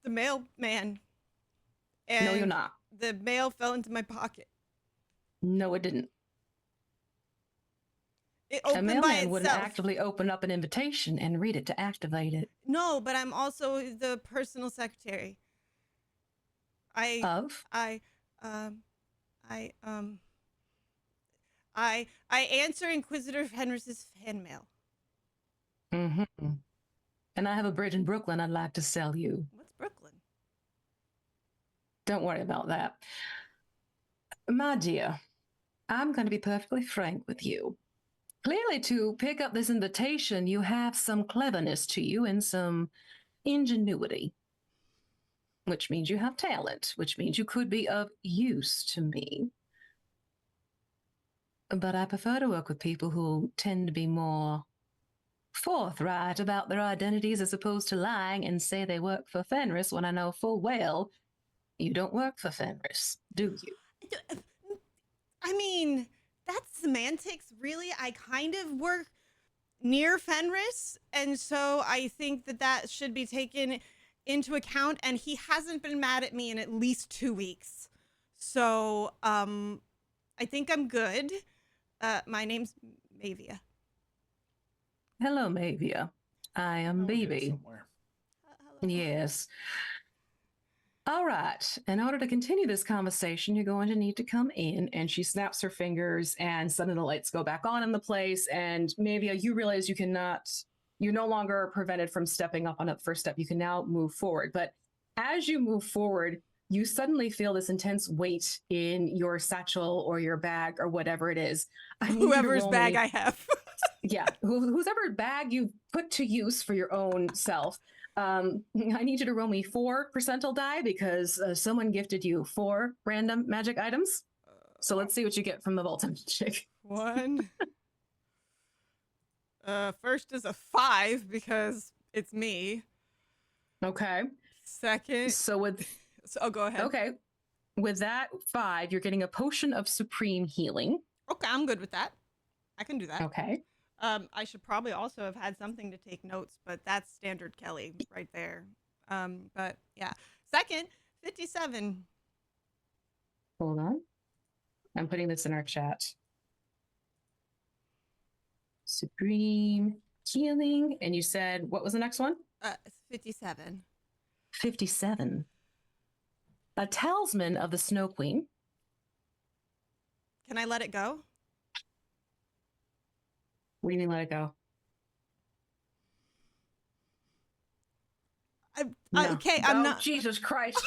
the mailman. No, you're not. The mail fell into my pocket. No, it didn't. It A opened by mailman itself. wouldn't actively open up an invitation and read it to activate it. No, but I'm also the personal secretary. I answer Inquisitor Fenris's fan mail. Mm-hmm. And I have a bridge in Brooklyn I'd like to sell you. What's Brooklyn? Don't worry about that. My dear, I'm going to be perfectly frank with you. Clearly, to pick up this invitation, you have some cleverness to you and some ingenuity, which means you have talent, which means you could be of use to me. But I prefer to work with people who tend to be more forthright about their identities as opposed to lying and say they work for Fenris when I know full well you don't work for Fenris, do you? I mean, that's semantics, really. I kind of work near Fenris, and so I think that should be taken into account, and he hasn't been mad at me in at least 2 weeks. So, I think I'm good. My name's Mavia. Hello, Mavia. I am BB. Somewhere. Hello. Yes. All right. In order to continue this conversation, you're going to need to come in. And she snaps her fingers, and suddenly the lights go back on in the place. And Mavia, you realize you're no longer prevented from stepping up on that first step. You can now move forward. But as you move forward, you suddenly feel this intense weight in your satchel or your bag or whatever it is. I need you to Whoever's roll bag me- I have. yeah, whoever bag you put to use for your own self. I need you to roll me 4 percentile die because someone gifted you 4 random magic items. So let's see what you get from the vault magic. 1. First is a 5 because it's me. Okay. Second. So with So go ahead. okay, with that 5, you're getting a potion of supreme healing. Okay, I'm good with that. I can do that. Okay. I should probably also have had something to take notes, but that's standard Kelly right there. But yeah. Second, 57. Hold on. I'm putting this in our chat. Supreme healing. And you said, what was the next one? 57. 57. A talisman of the Snow Queen. Can I let it go? What do you mean let it go? Okay, I'm Oh, not. Jesus Christ.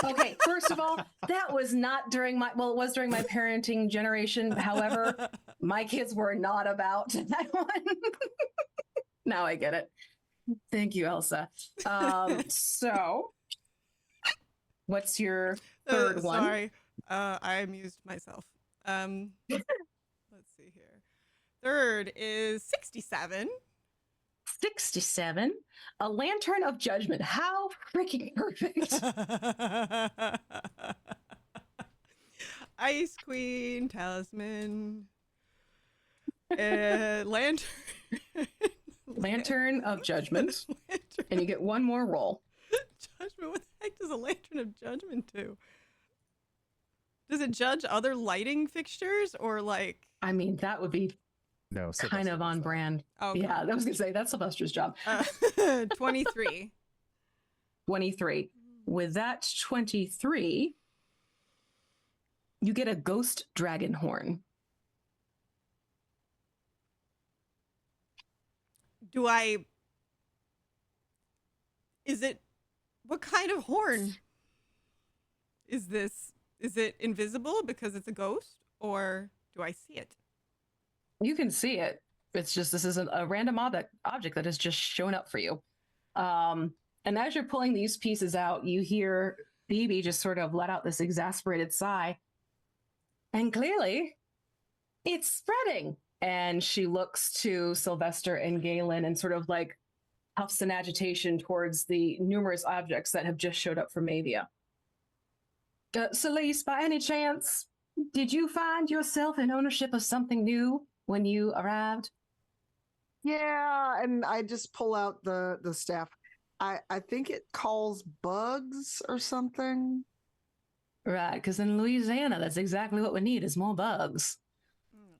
Okay, first of all, that was not during my, well, it was during my parenting generation. However, my kids were not about that one. Now I get it. Thank you, Elsa. So, what's your third one? Sorry, I amused myself. Let's see here. Third is 67. 67. A lantern of judgment. How freaking perfect. Ice Queen, talisman, lantern. Lantern of judgment. Lantern And you get one more roll. judgment. What the heck does a lantern of judgment do? Does it judge other lighting fixtures or like? I mean, that would be No, kind Sylvester of does on that. brand. Oh, Yeah, I was going to say that's Sylvester's job. 23. 23. With that 23, you get a ghost dragon horn. Is it, what kind of horn is this? Is it invisible because it's a ghost or do I see it? You can see it. It's just, this is a random object that has just shown up for you. And as you're pulling these pieces out, you hear Phoebe just sort of let out this exasperated sigh. And clearly, it's spreading. And she looks to Sylvester and Galen and sort of like puffs in agitation towards the numerous objects that have just showed up for Mavia. Celeste, by any chance, did you find yourself in ownership of something new when you arrived? Yeah, and I just pull out the staff. I think it calls bugs or something. Right, because in Louisiana, that's exactly what we need is more bugs.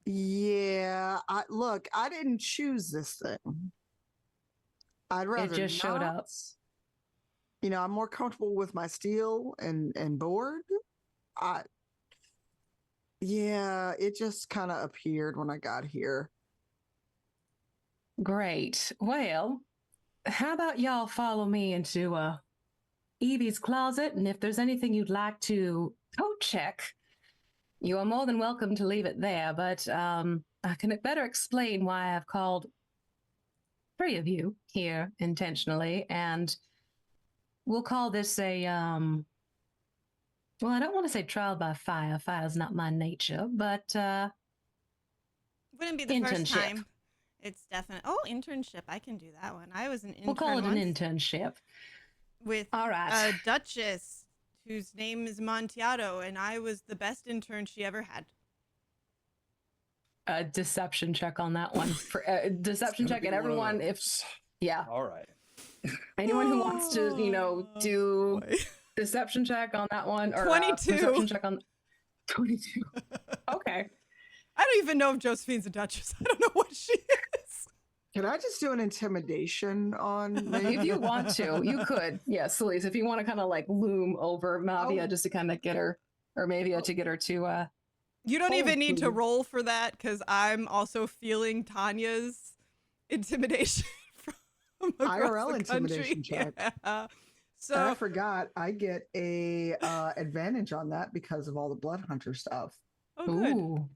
Yeah, I didn't choose this thing. I'd rather It just showed not. up. You know, I'm more comfortable with my steel and board. Yeah, it just kind of appeared when I got here. Great. Well, how about y'all follow me into Evie's closet, and if there's anything you'd like to code check, you are more than welcome to leave it there. But I can better explain why I've called 3 of you here intentionally, and we'll call this a well, I don't want to say trial by fire. Fire's not my nature, but Wouldn't be the first internship. time. It's definitely, internship. I can do that one. I was an intern we'll call it an once internship. with All right. a duchess whose name is Montiato, and I was the best intern she ever had. A deception check on that one. For deception It's check, gonna and be one of everyone, if those. yeah, All right. anyone who wants to, do Boy. deception check on that one, or 22. perception check on 22. Okay. I don't even know if Josephine's a duchess. I don't know what she is. Can I just do an intimidation on me? If you want to, you could. Yes, Celeste, if you want to kind of like loom over Mavia Oh. just to kind of get her, or Mavia to get her to You don't even need to Hopefully. roll for that because I'm also feeling Tanya's intimidation from across IRL the country. intimidation check. Yeah. So I forgot I get a advantage on that because of all the blood hunter stuff. oh good. Ooh.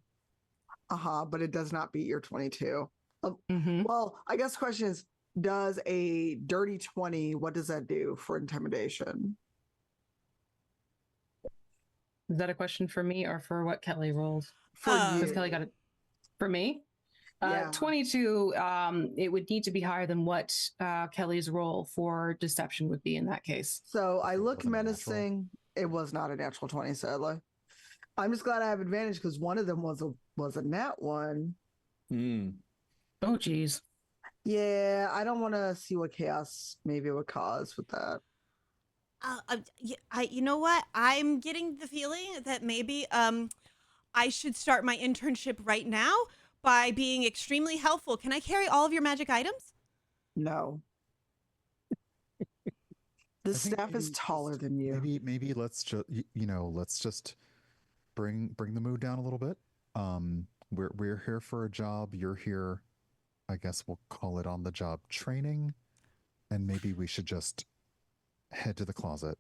But it does not beat your 22. Mm-hmm. Well, I guess the question is, does a dirty 20, what does that do for intimidation? Is that a question for me or for what Kelli rolled? For Uh, you. Because Kelli got it for me. Yeah. 22, it would need to be higher than what Kelli's roll for deception would be in that case. So I So it look wasn't a natural? menacing. It was not a natural 20, sadly. I'm just glad I have advantage because one of them was a nat one. Oh, geez. Yeah, I don't want to see what chaos maybe it would cause with that. you know what? I'm getting the feeling that maybe I should start my internship right now by being extremely helpful. Can I carry all of your magic items? No. I This think staff is maybe taller just- than you. Maybe let's just let's just bring the mood down a little bit. We're here for a job. You're here. I guess we'll call it on the job training, and maybe we should just head to the closet,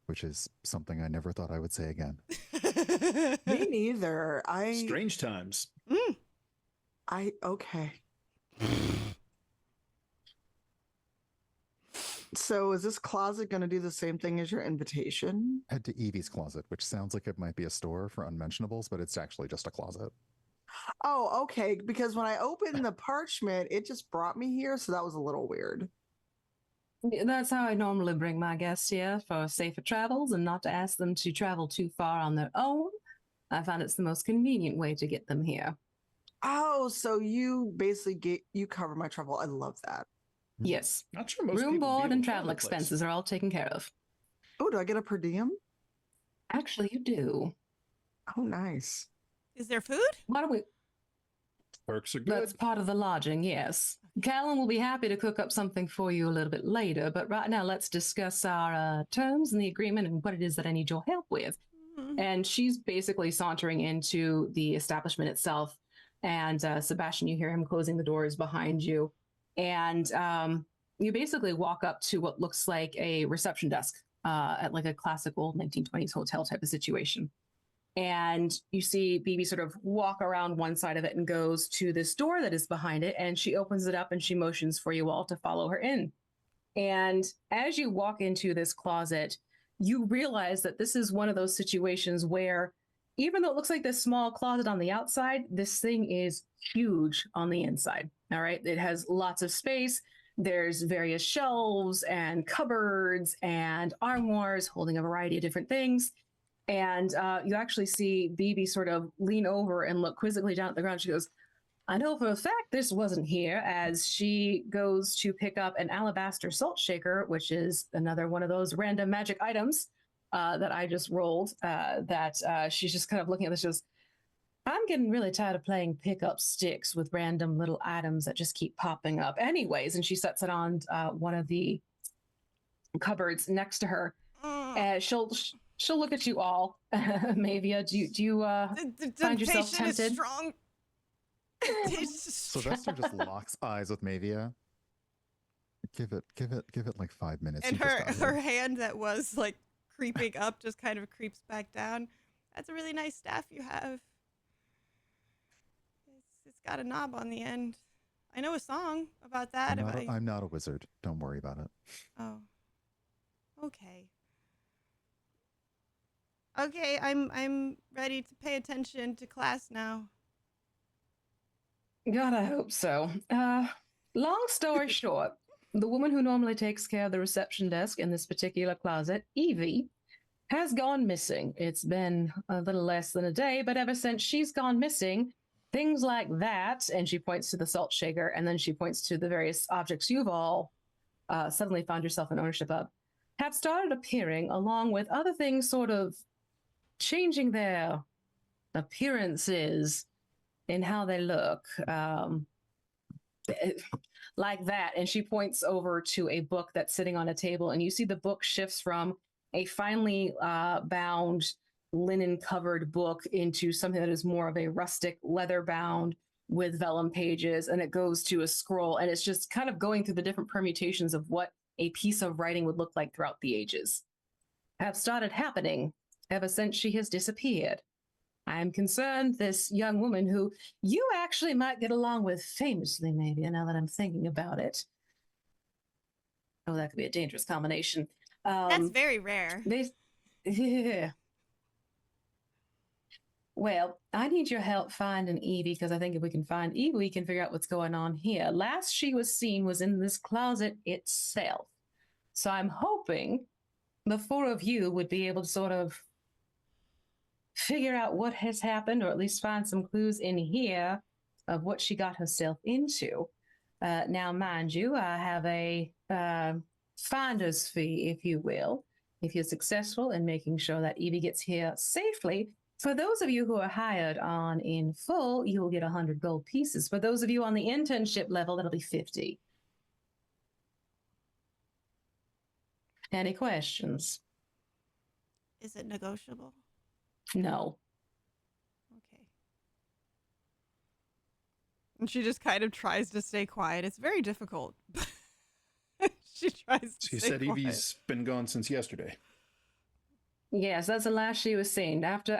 which is something I never thought I would say again. Me neither. Strange times. Okay. So is this closet going to do the same thing as your invitation? Head to Evie's closet, which sounds like it might be a store for unmentionables, but it's actually just a closet. Oh, okay. Because when I opened the parchment, it just brought me here, so that was a little weird. That's how I normally bring my guests here for safer travels and not to ask them to travel too far on their own. I found it's the most convenient way to get them here. Oh, so you basically you cover my travel. I love that. Yes. Not sure most Room, people would be board, able and to find travel the place. expenses are all taken care of. Oh, do I get a per diem? Actually, you do. Oh, nice. Is there food? Why don't we? Perks are good. That's part of the lodging, yes. Callan will be happy to cook up something for you a little bit later, but right now let's discuss our terms and the agreement and what it is that I need your help with. And she's basically sauntering into the establishment itself. And Sebastian, you hear him closing the doors behind you. And you basically walk up to what looks like a reception desk at like a classic old 1920s hotel type of situation. And you see BB sort of walk around one side of it and goes to this door that is behind it. And she opens it up and she motions for you all to follow her in. And as you walk into this closet, you realize that this is one of those situations where even though it looks like this small closet on the outside, this thing is huge on the inside. All right. It has lots of space. There's various shelves and cupboards and armoires holding a variety of different things. And you actually see BB sort of lean over and look quizzically down at the ground. She goes, I know for a fact this wasn't here, as she goes to pick up an alabaster salt shaker, which is another one of those random magic items that I just rolled, that she's just kind of looking at this. She goes, I'm getting really tired of playing pick up sticks with random little items that just keep popping up. Anyways, and she sets it on one of the cupboards next to her. She'll look at you all. Mavia, do you find yourself temptation is tempted? strong. Sylvester just locks eyes with Mavia. Give it like 5 minutes. And You just got her here. hand that was like creeping up just kind of creeps back down. That's a really nice staff you have. It's got a knob on the end. I know a song about that. I'm not a wizard. Don't worry about it. Oh. Okay. Okay, I'm ready to pay attention to class now. God, I hope so. Long story short, the woman who normally takes care of the reception desk in this particular closet, Evie, has gone missing. It's been a little less than a day, but ever since she's gone missing, things like that, and she points to the salt shaker, and then she points to the various objects you've all suddenly found yourself in ownership of, have started appearing along with other things sort of changing their appearances in how they look, like that. And she points over to a book that's sitting on a table, and you see the book shifts from a finely bound linen covered book into something that is more of a rustic leather bound with vellum pages, and it goes to a scroll, and it's just kind of going through the different permutations of what a piece of writing would look like throughout the ages have started happening ever since she has disappeared. I am concerned this young woman who you actually might get along with famously, maybe, now that I'm thinking about it. Oh, that could be a dangerous combination. That's very rare. Yeah. Well, I need your help finding Evie, because I think if we can find Evie, we can figure out what's going on here. Last she was seen was in this closet itself. So I'm hoping the four of you would be able to sort of figure out what has happened, or at least find some clues in here of what she got herself into. Now, mind you, I have a finder's fee, if you will, if you're successful in making sure that Evie gets here safely. For those of you who are hired on in full, you will get 100 gold pieces. For those of you on the internship level, that'll be 50. Any questions? Is it negotiable? No. Okay. And she just kind of tries to stay quiet. It's very difficult. She tries to She stay said quiet. Evie's been gone since yesterday. Yes, that's the last she was seen. After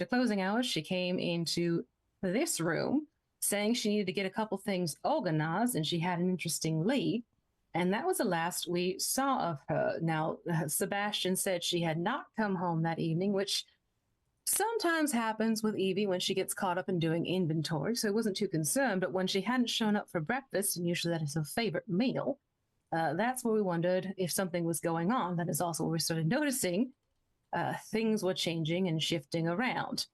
closing hours, she came into this room saying she needed to get a couple things organized and she had an interesting lead. And that was the last we saw of her. Now, Sebastian said she had not come home that evening, which sometimes happens with Evie when she gets caught up in doing inventory, so I wasn't too concerned. But when she hadn't shown up for breakfast, and usually that is her favorite meal, that's where we wondered if something was going on. That is also where we started noticing things were changing and shifting around.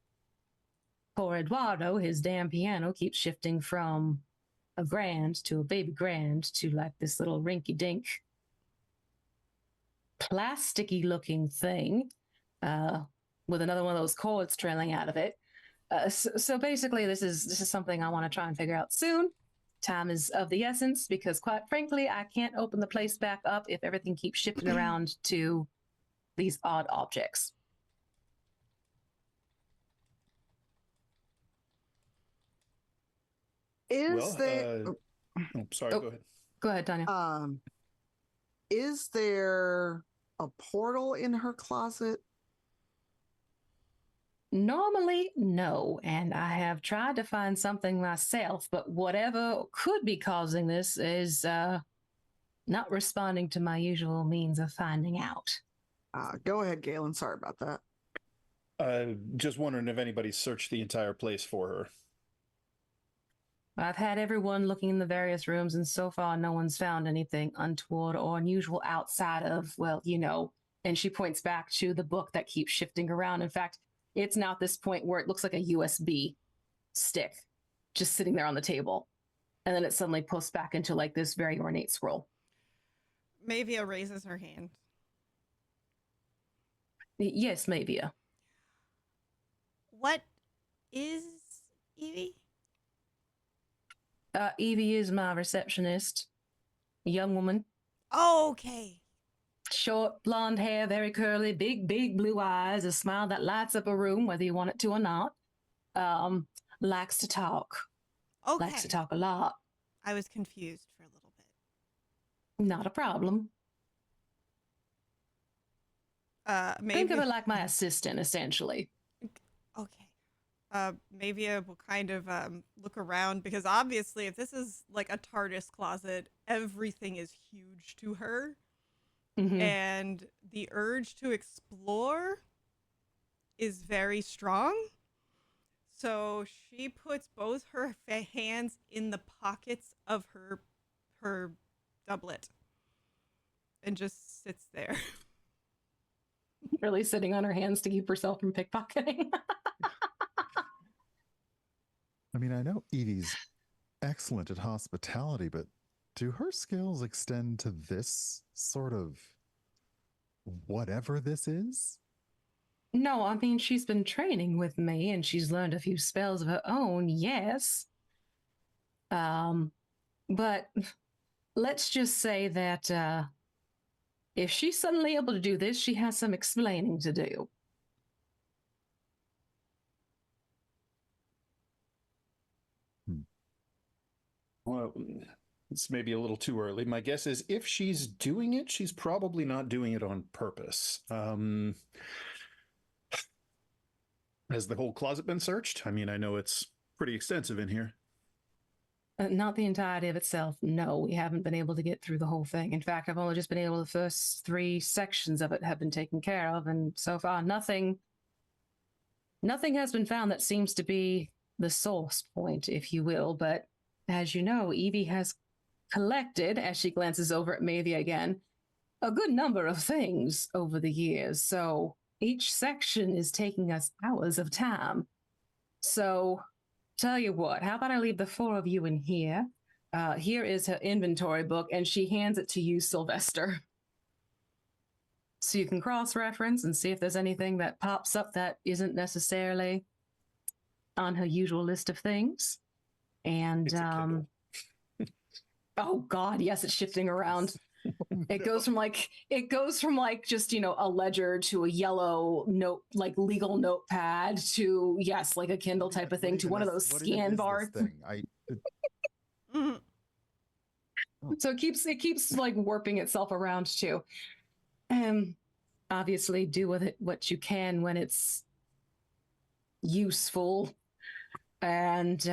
Poor Eduardo, his damn piano keeps shifting from a grand to a baby grand to like this little rinky-dink plasticky looking thing with another one of those cords trailing out of it. So basically, this is something I want to try and figure out soon. Time is of the essence, because quite frankly, I can't open the place back up if everything keeps shifting around to these odd objects. Is there Sorry, go ahead. Go ahead, Tanya. is there a portal in her closet? Normally, no, and I have tried to find something myself, but whatever could be causing this is not responding to my usual means of finding out. Go ahead, Galen. Sorry about that. Just wondering if anybody searched the entire place for her. I've had everyone looking in the various rooms, and so far no one's found anything untoward or unusual outside of, well, you know, and she points back to the book that keeps shifting around. In fact, it's now at this point where it looks like a USB stick just sitting there on the table. And then it suddenly posts back into like this very ornate scroll. Mavia raises her hand. Yes, Mavia. What is Evie? Evie is my receptionist. A young woman. Okay. Short, blonde hair, very curly, big blue eyes, a smile that lights up a room, whether you want it to or not. Likes to talk. Okay. Likes to talk a lot. I was confused for a little bit. Not a problem. Maybe Think of her like my assistant, essentially. okay. Mavia will kind of look around, because obviously if this is like a TARDIS closet, everything is huge to her. Mm-hmm. And the urge to explore is very strong. So she puts both her hands in the pockets of her doublet and just sits there. Really sitting on her hands to keep herself from pickpocketing. I mean, I know Edie's excellent at hospitality, but do her skills extend to this sort of whatever this is? No, I mean, she's been training with me and she's learned a few spells of her own, yes. But let's just say that if she's suddenly able to do this, she has some explaining to do. Well, It's maybe a little too early. My guess is if she's doing it, she's probably not doing it on purpose. Has the whole closet been searched? I mean, I know it's pretty extensive in here. Not the entirety of itself. No, we haven't been able to get through the whole thing. In fact, I've only just been able, the first 3 sections of it have been taken care of, and so far nothing has been found that seems to be the source point, if you will. But as you know, Evie has collected, as she glances over at Mavia again, a good number of things over the years. So each section is taking us hours of time. So tell you what, how about I leave the 4 of you in here? Here is her inventory book, and she hands it to you, Sylvester. So you can cross-reference and see if there's anything that pops up that isn't necessarily on her usual list of things. And It's a Kindle. oh God, yes, it's shifting around. It goes from like just, a ledger to a yellow note, like legal notepad, to yes, like a Kindle type of thing, to one of those scan bars. So it keeps like warping itself around too. Obviously do with it what you can when it's useful. And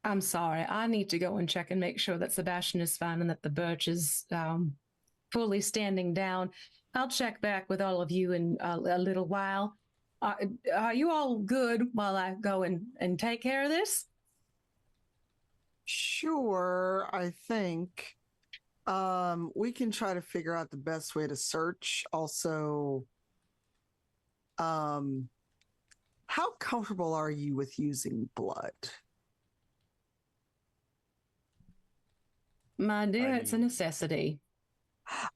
I'm sorry, I need to go and check and make sure that Sebastian is fine and that the birch is fully standing down. I'll check back with all of you in a little while. Are you all good while I go and take care of this? Sure, I think. We can try to figure out the best way to search. Also, how comfortable are you with using blood? My dear, it's a necessity.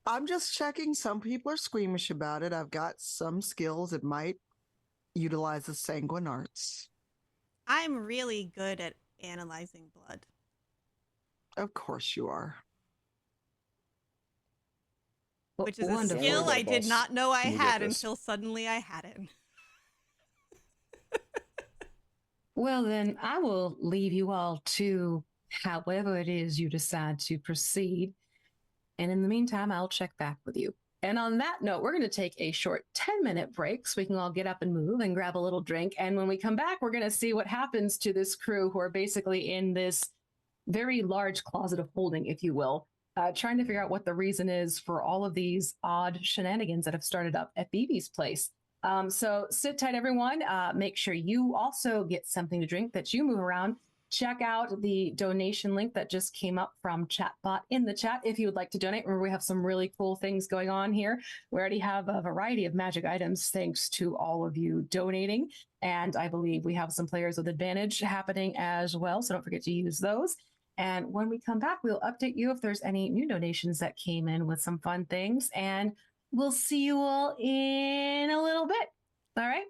I'm just checking. Some people are squeamish about it. I've got some skills that might utilize the sanguine arts. I'm really good at analyzing blood. Of course you are. Which is a Wonderful. skill I did Boss. not know I We'll get had this. until suddenly I had it. Well, then I will leave you all to however it is you decide to proceed. And in the meantime, I'll check back with you. And on that note, we're going to take a short 10-minute break so we can all get up and move and grab a little drink. And when we come back, we're going to see what happens to this crew who are basically in this very large closet of holding, if you will, trying to figure out what the reason is for all of these odd shenanigans that have started up at BB's place. So sit tight, everyone. Make sure you also get something to drink, that you move around. Check out the donation link that just came up from Chatbot in the chat if you would like to donate. Remember, we have some really cool things going on here. We already have a variety of magic items thanks to all of you donating. And I believe we have some players with advantage happening as well. So don't forget to use those. And when we come back, we'll update you if there's any new donations that came in with some fun things. And we'll see you all in a little bit. All right.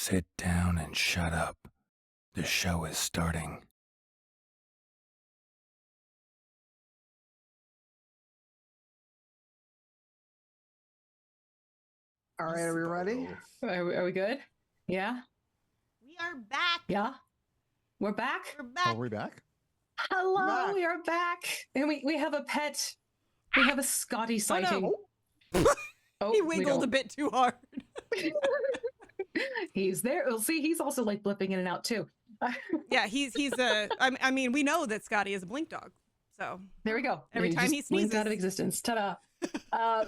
Sit down and shut up. The show is starting. All right, are we ready? Are we good? Yeah? We are back. Yeah? We're back? We're back. Are we back? Hello, Back. we are back. And we have a pet. We have a Scotty sighting. Oh, He we wiggled a don't. bit too hard. He's there. Well, see, he's also like blipping in and out too. Yeah, he's a. I mean, we know that Scotty is a blink dog. So There we go. Every time just he blinked sneezes. out of existence. Ta-da.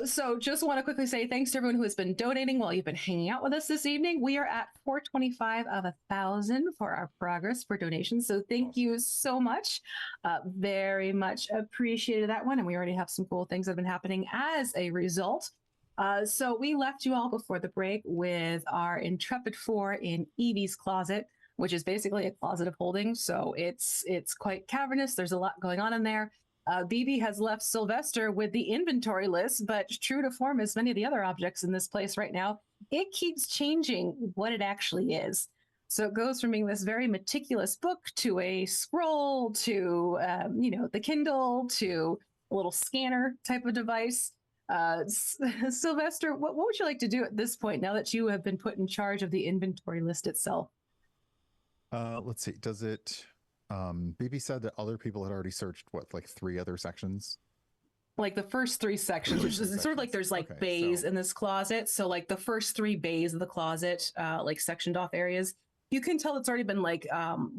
So just want to quickly say thanks to everyone who has been donating while you've been hanging out with us this evening. We are at 425 of 1,000 for our progress for donations. So thank you so much. Very much appreciated that one. And we already have some cool things that have been happening as a result. So we left you all before the break with our Intrepid 4 in Evie's closet, which is basically a closet of holding. So it's quite cavernous. There's a lot going on in there. BB has left Sylvester with the inventory list, but true to form as many of the other objects in this place right now, it keeps changing what it actually is. So it goes from being this very meticulous book to a scroll to, the Kindle to a little scanner type of device. Sylvester, what would you like to do at this point now that you have been put in charge of the inventory list itself? Let's see. Does it? BB said that other people had already searched like 3 other sections. Like the first 3 sections, which is sort of like there's like Okay, bays so- in this closet. So like the first 3 bays of the closet, like sectioned off areas, you can tell it's already been like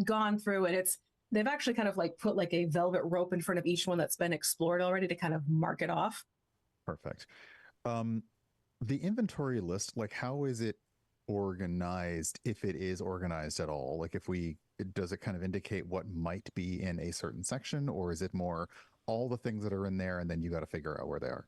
gone through, and they've actually kind of like put like a velvet rope in front of each one that's been explored already to kind of mark it off. Perfect. The inventory list, like how is it organized, if it is organized at all? Like does it kind of indicate what might be in a certain section, or is it more all the things that are in there and then you got to figure out where they are?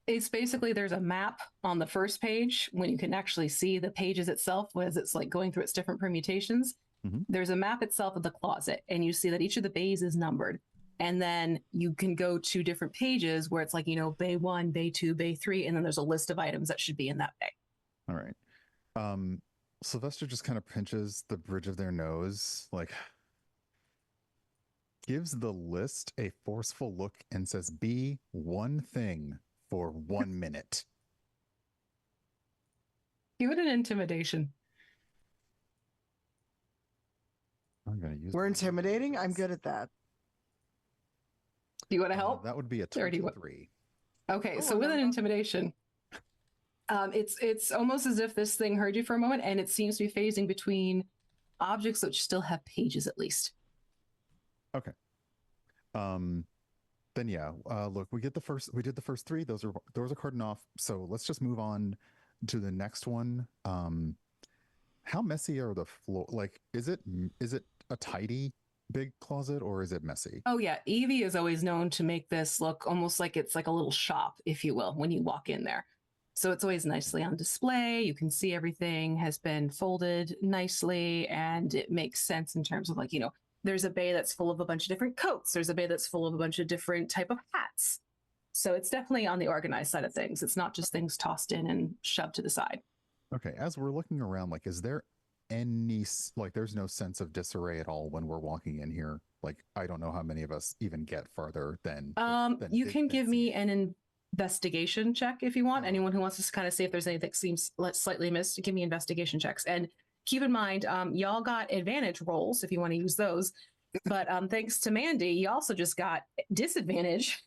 It's basically there's a map on the first page when you can actually see the pages itself as it's like going through its different permutations. Mhm. There's a map itself of the closet, and you see that each of the bays is numbered. And then you can go to different pages where it's like, bay 1, bay 2, bay 3, and then there's a list of items that should be in that bay. All right. Sylvester just kind of pinches the bridge of their nose, like gives the list a forceful look and says, "Be one thing for 1 minute." Give it an intimidation. I'm going to use. We're intimidating. I'm good at that. Do you want to help? That would be a 23. Okay, Oh, so with no, an no. intimidation, it's almost as if this thing heard you for a moment, and it seems to be phasing between objects which still have pages at least. Okay. Then yeah, look, we did the first 3. Those are cordoned off. So let's just move on to the next one. How messy are the floor? Like, is it a tidy big closet, or is it messy? Oh yeah, Evie is always known to make this look almost like it's like a little shop, if you will, when you walk in there. So it's always nicely on display. You can see everything has been folded nicely, and it makes sense in terms of like, there's a bay that's full of a bunch of different coats. There's a bay that's full of a bunch of different type of hats. So it's definitely on the organized side of things. It's not just things tossed in and shoved to the side. Okay, as we're looking around, like, is there any, like, there's no sense of disarray at all when we're walking in here? Like, I don't know how many of us even get farther than. You can give me an investigation check if you want. Anyone who wants to kind of see if there's anything that seems slightly missed, give me investigation checks. And keep in mind, y'all got advantage rolls if you want to use those. But thanks to Mandy, you also just got disadvantage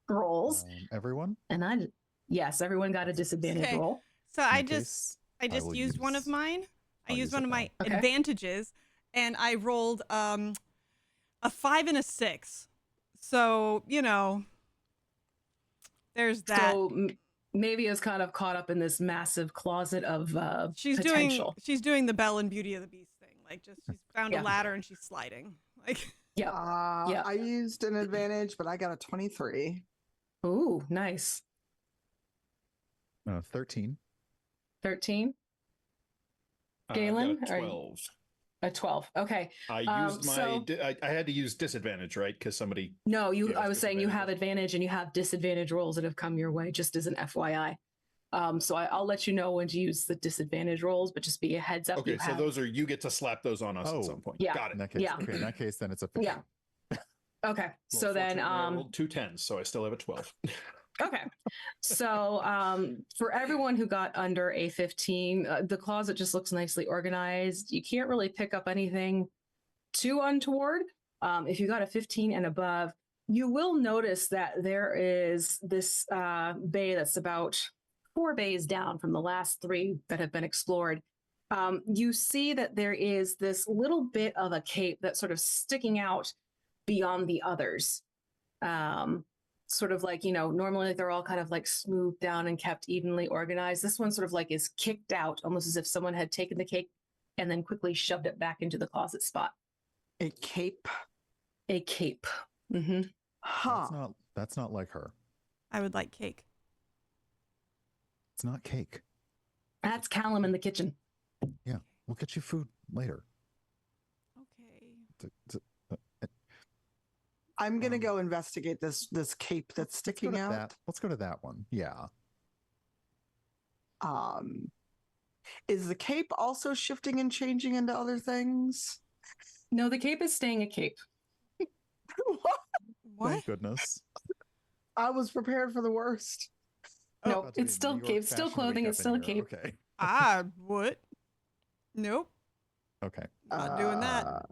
rolls. Everyone? And yes, everyone got a disadvantage Okay. roll. So In I that just case, I just will used one of use- mine. I I'll used use one it of my now. Okay. advantages, and I rolled a 5 and a 6. So there's that. So maybe is kind of caught up in this massive closet of potential. She's doing the Belle and Beauty of the Beast thing. Like she's found Yeah. a ladder and she's sliding. Like Yeah. Yeah. I used an advantage, but I got a 23. Ooh, nice. 13. 13. I Galen, got are a you- 12. A 12. Okay. I used I had to use disadvantage, right? Because somebody. No, Yeah, I was saying you have disadvantage. advantage and you have disadvantage rolls that have come your way, just as an FYI. So I'll let you know when to use the disadvantage rolls, but just be a heads up. Okay, so those are, you get to slap those on us Oh. at some point. Yeah. Got In it. that case, Yeah. okay. In that case, then it's a 15. Yeah. Okay. Well, So then, fortunately, I rolled 2 10s, so I still have a 12. okay. So for everyone who got under a 15, the closet just looks nicely organized. You can't really pick up anything too untoward. If you got a 15 and above, you will notice that there is this bay that's about 4 bays down from the last 3 that have been explored. You see that there is this little bit of a cape that's sort of sticking out beyond the others. Sort of like, normally they're all kind of like smoothed down and kept evenly organized. This one sort of like is kicked out, almost as if someone had taken the cape and then quickly shoved it back into the closet spot. A cape. A cape. Mm-hmm. Huh. That's not like her. I would like cake. It's not cake. That's Callum in the kitchen. Yeah, we'll get you food later. Okay. I'm gonna go investigate this cape that's sticking out. Let's go to that one. Yeah. Is the cape also shifting and changing into other things? No, the cape is staying a cape. What? Thank goodness. I was prepared for the worst. No, About to be it's still New York cape, still Fashion clothing, Week it's up still a in here. cape. Okay. I would. Nope. Okay. Not doing that.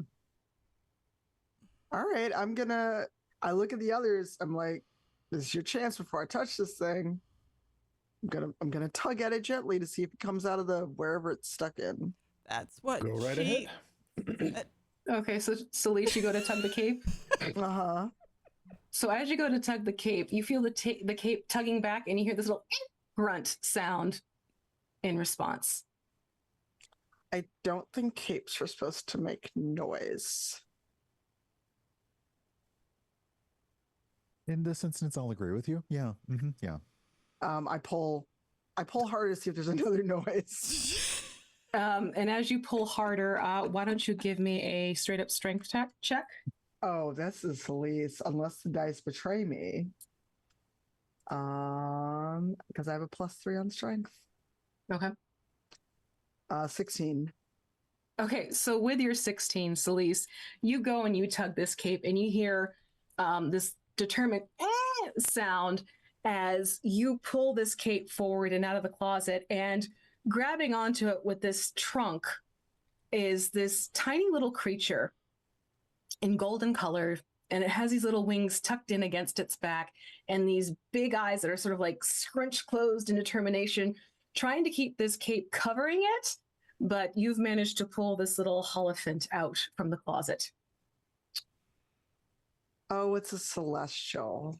All right, I look at the others. I'm like, this is your chance before I touch this thing. I'm gonna tug at it gently to see if it comes out of the wherever it's stuck in. That's what Go right she. ahead. Okay, so Celeste, you go to tug the cape. Uh-huh. So as you go to tug the cape, you feel the cape tugging back, and you hear this little grunt sound in response. I don't think capes are supposed to make noise. In this instance, I'll agree with you. Yeah. Yeah. I pull harder to see if there's another noise. And as you pull harder, why don't you give me a straight up strength check? Oh, this is least unless the dice betray me. Because I have a +3 on strength. Okay. 16. Okay, so with your 16, Celeste, you go and you tug this cape, and you hear this determined sound as you pull this cape forward and out of the closet, and grabbing onto it with this trunk is this tiny little creature in golden color, and it has these little wings tucked in against its back and these big eyes that are sort of like scrunched closed in determination, trying to keep this cape covering it, but you've managed to pull this little Holophant out from the closet. Oh, it's a celestial.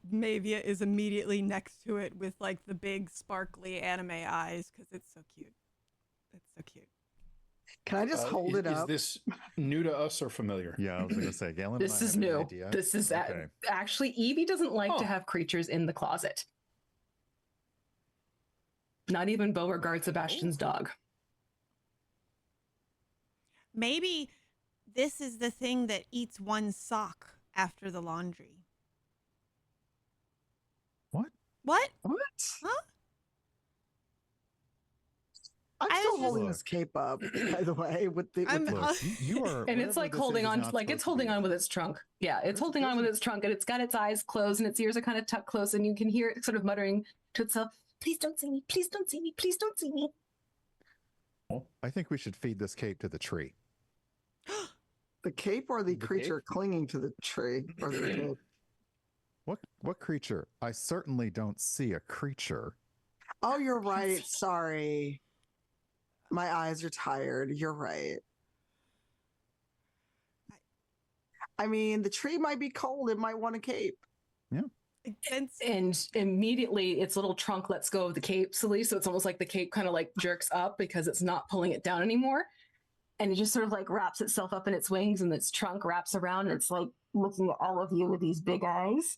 Mavia is immediately next to it with like the big sparkly anime eyes because it's so cute. It's so cute. Can I just hold it up? Is this new to us or familiar? Yeah, I was going to say, Galen. This is new. This is Okay. actually, Evie doesn't like to have creatures in the closet. Not even Beauregard Sebastian's dog. Maybe this is the thing that eats one sock after the laundry. What? What? What? Huh? I'm I still was holding just- this cape up, by the way, with the. I'm- Look, you are. And it's whatever like this holding is on, not like it's supposed to holding be. on with its trunk. Yeah, it's There's- holding on there's with a- its trunk, and it's got its eyes closed, and its ears are kind of tucked close, and you can hear it sort of muttering to itself, "Please don't see me! Please don't see me! Please don't see me!" I think we should feed this cape to the tree. The cape or the The creature cape? clinging to the tree or the cape? What creature? I certainly don't see a creature. Oh, you're right. Sorry. My eyes are tired. You're right. I mean, the tree might be cold. It might want a cape. And immediately, its little trunk lets go of the cape, Celeste, so it's almost like the cape kind of like jerks up because it's not pulling it down anymore, and it just sort of like wraps itself up in its wings, and its trunk wraps around, and it's like looking at all of you with these big eyes.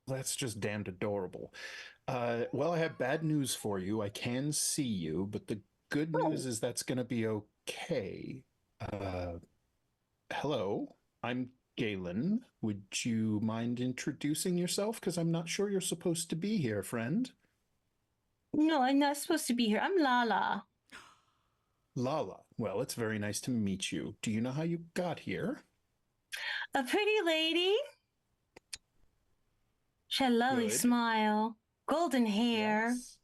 That's just damned adorable. Well, I have bad news for you. I can see you, but the good news is that's going to be okay. Hello, I'm Galen, would you mind introducing yourself? Because I'm not sure you're supposed to be here, friend. No, I'm not supposed to be here. I'm Lala. Lala. Well, it's very nice to meet you. Do you know how you got here? A pretty lady. She had a lovely Good. smile, golden hair. Yes.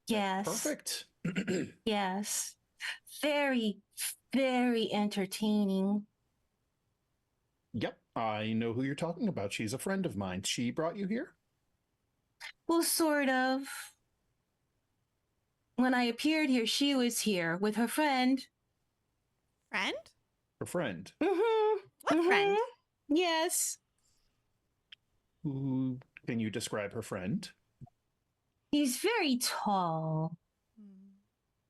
Yes. Perfect. Yes. Very, very entertaining. Yep, I know who you're talking about. She's a friend of mine. She brought you here? Well, sort of. When I appeared here, she was here with her friend. Friend? Her friend. Mm-hmm. What friend? Yes. Who can you describe her friend? He's very tall.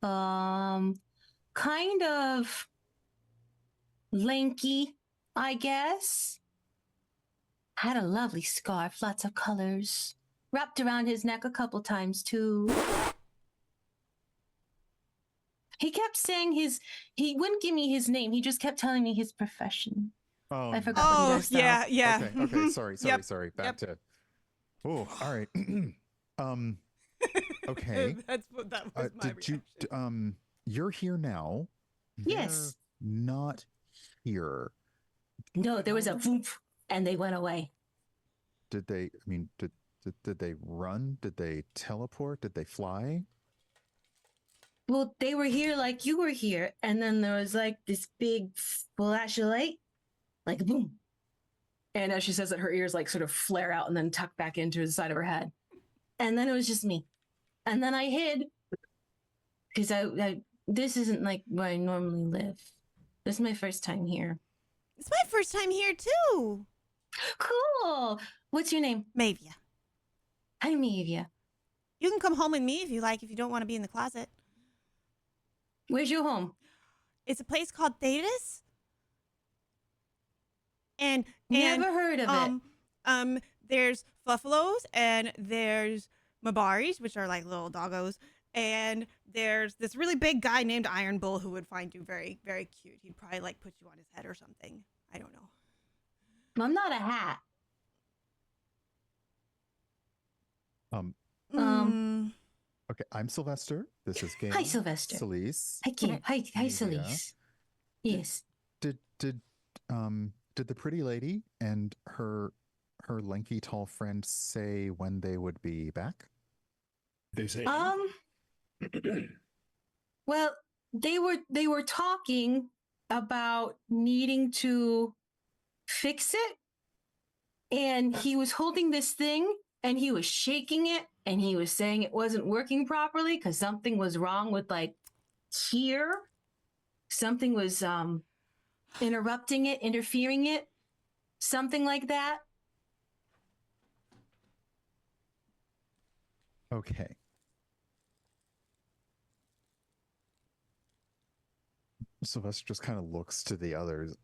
Kind of lanky, I guess. Had a lovely scarf, lots of colors. Wrapped around his neck a couple times, too. He kept saying he wouldn't give me his name. He just kept telling me his profession. Oh, I forgot what he Oh, does, though. yeah, yeah. Okay, mhm. sorry. Yep. Back to. Oh, all right. Okay. That's what that was my Did you? reaction. You're here now. Yes. They're not here. No, there was a whoop, and they went away. Did they? I mean, did they run? Did they teleport? Did they fly? Well, they were here like you were here, and then there was like this big flash of light, like boom. And as she says it, her ears like sort of flare out and then tuck back into the side of her head. And then it was just me. And then I hid because I this isn't like where I normally live. This is my first time here. It's my first time here, too. Cool. What's your name? Mavia. Hi, Mavia. You can come home with me if you like, if you don't want to be in the closet. Where's your home? It's a place called Thetis. And Never heard of it. There's Fluffalos and there's Mabaris, which are like little doggos. And there's this really big guy named Iron Bull who would find you very, very cute. He'd probably like put you on his head or something. I don't know. I'm not a hat. Okay, I'm Sylvester. This is Gail. Hi, Sylvester. Celise. Hi, Kim. Hi, Mavia. Celise. Yes. Did the pretty lady and her lanky tall friend say when they would be back? They say. Well, they were talking about needing to fix it, and he was holding this thing and he was shaking it and he was saying it wasn't working properly because something was wrong with like here. Something was interrupting it, interfering it, something like that. Okay. Sylvester just kind of looks to the others.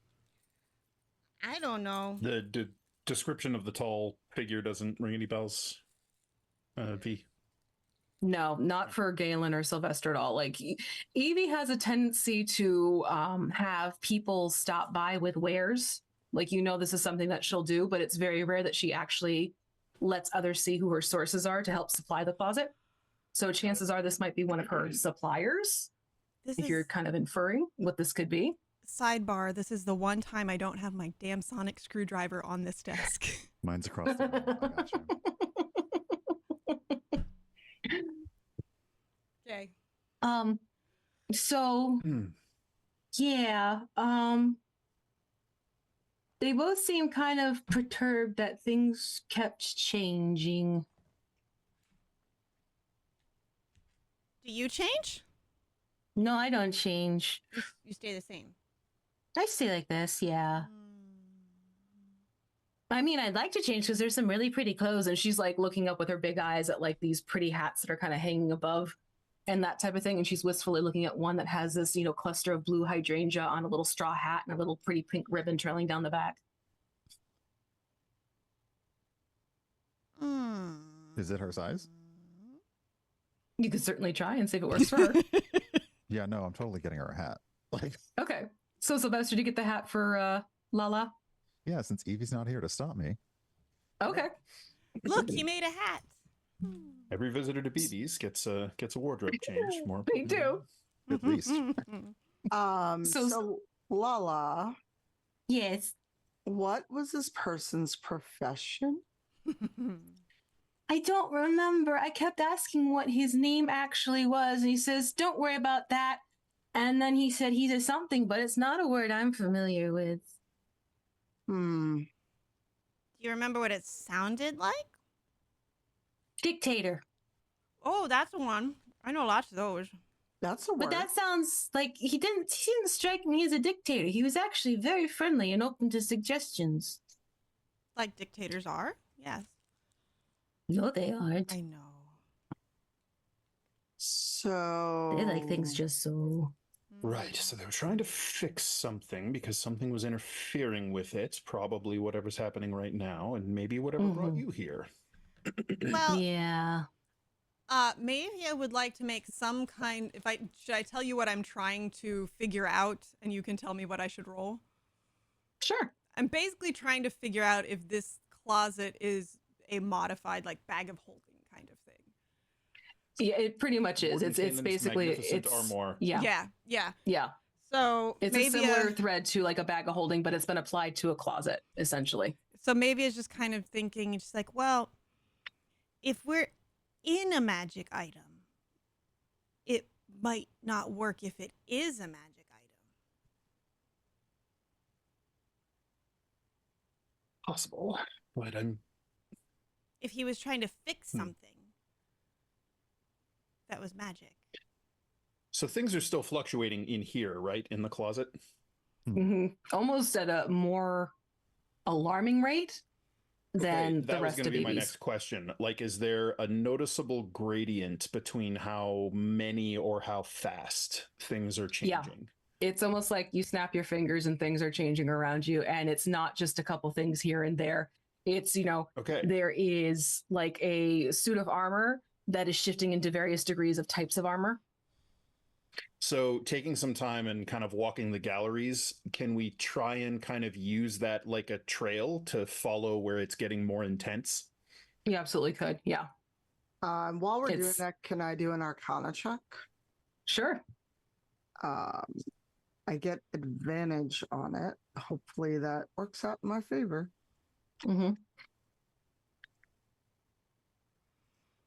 I don't know. The description of the tall figure doesn't ring any bells. V. No, not for Galen or Sylvester at all. Like Evie has a tendency to have people stop by with wares. Like, this is something that she'll do, but it's very rare that she actually lets others see who her sources are to help supply the closet. So chances are this might be one of her suppliers, if you're kind of inferring what this could be. Sidebar, this is the one time I don't have my damn sonic screwdriver on this desk. Mine's across the room. I gotcha. Okay. So yeah, they both seem kind of perturbed that things kept changing. Do you change? No, I don't change. You stay the same. I stay like this, yeah. I mean, I'd like to change because there's some really pretty clothes. And she's like looking up with her big eyes at like these pretty hats that are kind of hanging above and that type of thing. And she's wistfully looking at one that has this, cluster of blue hydrangea on a little straw hat and a little pretty pink ribbon trailing down the back. Is it her size? You could certainly try and see if it works for her. Yeah, no, I'm totally getting her a hat. Like, Okay. So Sylvester, did you get the hat for Lala? Yeah, since Evie's not here to stop me. Okay. Look, he made a hat. Every visitor to BB's gets a wardrobe change. More Me too. At least. So Lala, Yes. what was this person's profession? I don't remember. I kept asking what his name actually was, and he says, "Don't worry about that." And then he said he's a something, but it's not a word I'm familiar with. Hmm. Do you remember what it sounded like? Dictator. Oh, that's the one. I know lots of those. That's a word. But that sounds like he didn't strike me as a dictator. He was actually very friendly and open to suggestions. Like dictators are. Yes. No, they aren't. I know. So They like things just so. Right, so they were trying to fix something because something was interfering with it, probably whatever's happening right now, and maybe whatever brought you here. Well, Yeah. maybe I would like to make some kind. Should I tell you what I'm trying to figure out, and you can tell me what I should roll? Sure. I'm basically trying to figure out if this closet is a modified like bag of holding kind of thing. Yeah, it pretty much is. Warden It's Kanan's basically magnificent it's armoire. Yeah. Yeah. So It's maybe a similar thread to like a bag of holding, but it's been applied to a closet essentially. So maybe it's just kind of thinking, just like, well, if we're in a magic item, it might not work if it is a magic item. Possible, but I'm If he was trying to fix something that was magic. so things are still fluctuating in here, right? In the closet. Almost at a more alarming rate than that the was rest going of to be my BBs. next question. Like, is there a noticeable gradient between how many or how fast things are changing? It's almost like you snap your fingers and things are changing around you, and it's not just a couple things here and there. It's, Okay. there is like a suit of armor that is shifting into various degrees of types of armor. So taking some time and kind of walking the galleries, can we try and kind of use that like a trail to follow where it's getting more intense? You absolutely could. Yeah. While we're doing It's- that, can I do an Arcana check? Sure. I get advantage on it. Hopefully that works out in my favor. Mm-hmm.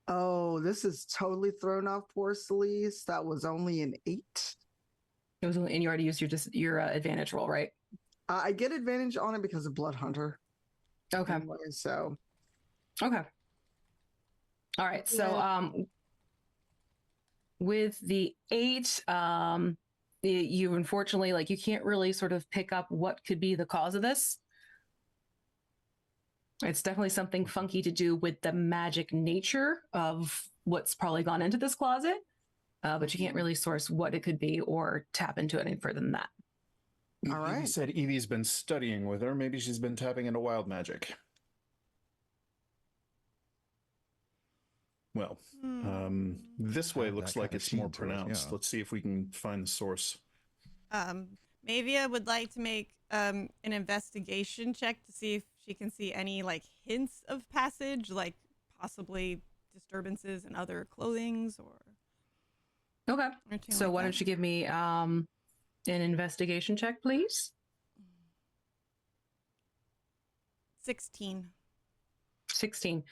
Oh, this is totally thrown off poor Celeste. That was only an 8. It was, and you already used your advantage roll, right? I get advantage on it because of Blood Hunter. Okay. Anyway, so Okay. All right. So with the 8, you unfortunately, like, you can't really sort of pick up what could be the cause of this. It's definitely something funky to do with the magic nature of what's probably gone into this closet, but you can't really source what it could be or tap into it any further than that. All Evie right. said Evie's been studying with her. Maybe she's been tapping into wild magic. Well, this way Have looks that like kind of it's more sheen to it, pronounced. yeah. Let's see if we can find the source. Mavia would like to make an investigation check to see if she can see any like hints of passage, like possibly disturbances in other clothings or Okay. anything So like why that. don't you give me an investigation check, please? 16. 16.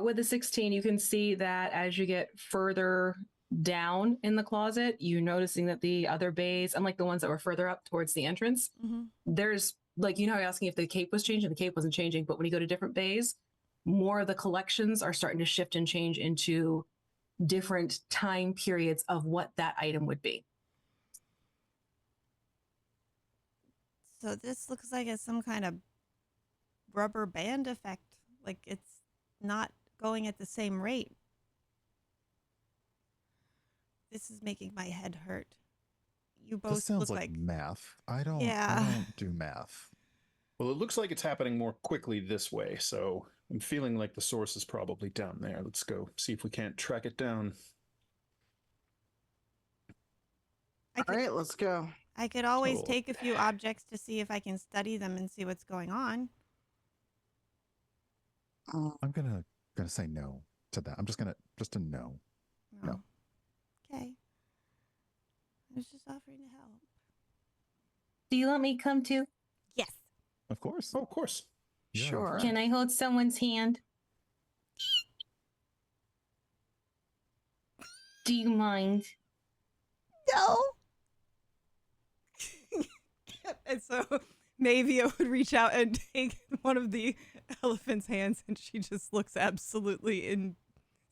With the 16, you can see that as you get further down in the closet, you're noticing that the other bays, unlike the ones that were further up towards the entrance, there's like, how you're asking if the cape was changing, the cape wasn't changing, but when you go to different bays, more of the collections are starting to shift and change into different time periods of what that item would be. So this looks like it's some kind of rubber band effect. Like it's not going at the same rate. This is making my head hurt. You both This sounds look like math. I don't do math. Well, it looks like it's happening more quickly this way, so I'm feeling like the source is probably down there. Let's go see if we can't track it down. all right, let's go. I could always Cool. take a few objects to see if I can study them and see what's going on. I'm gonna say no to that. I'm just a no. No. Okay. I was just offering to help. Do you want me to come too? Yes. Of course. Oh, of course. You're our Sure. friend. Can I hold someone's hand? Do you mind? No. And so Mavia would reach out and take one of the elephant's hands, and she just looks absolutely in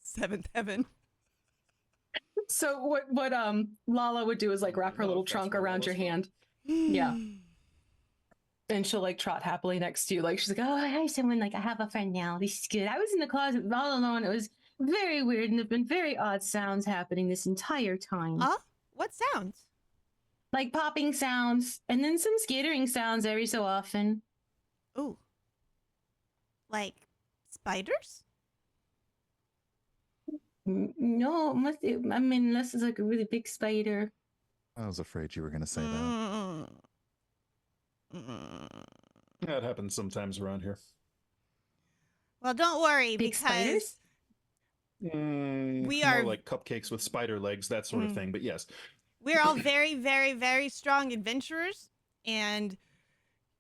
seventh heaven. So what Lala would do is like wrap her little That's trunk where around your Lala's from. hand, Yeah. and she'll like trot happily next to you. Like she's like, oh, I have someone like I have a friend now. This is good. I was in the closet all alone. It was very weird, and there've been very odd sounds happening this entire time. Huh? What sounds? Like popping sounds, and then some skittering sounds every so often. Ooh. Like spiders? No, I mean, unless it's like a really big spider. I was afraid you were gonna say that. Mm. Mm. That happens sometimes around here. Well, don't worry, Big because spiders? We More are- like cupcakes with spider legs, that sort of thing. But yes, we're all very, very, very strong adventurers, and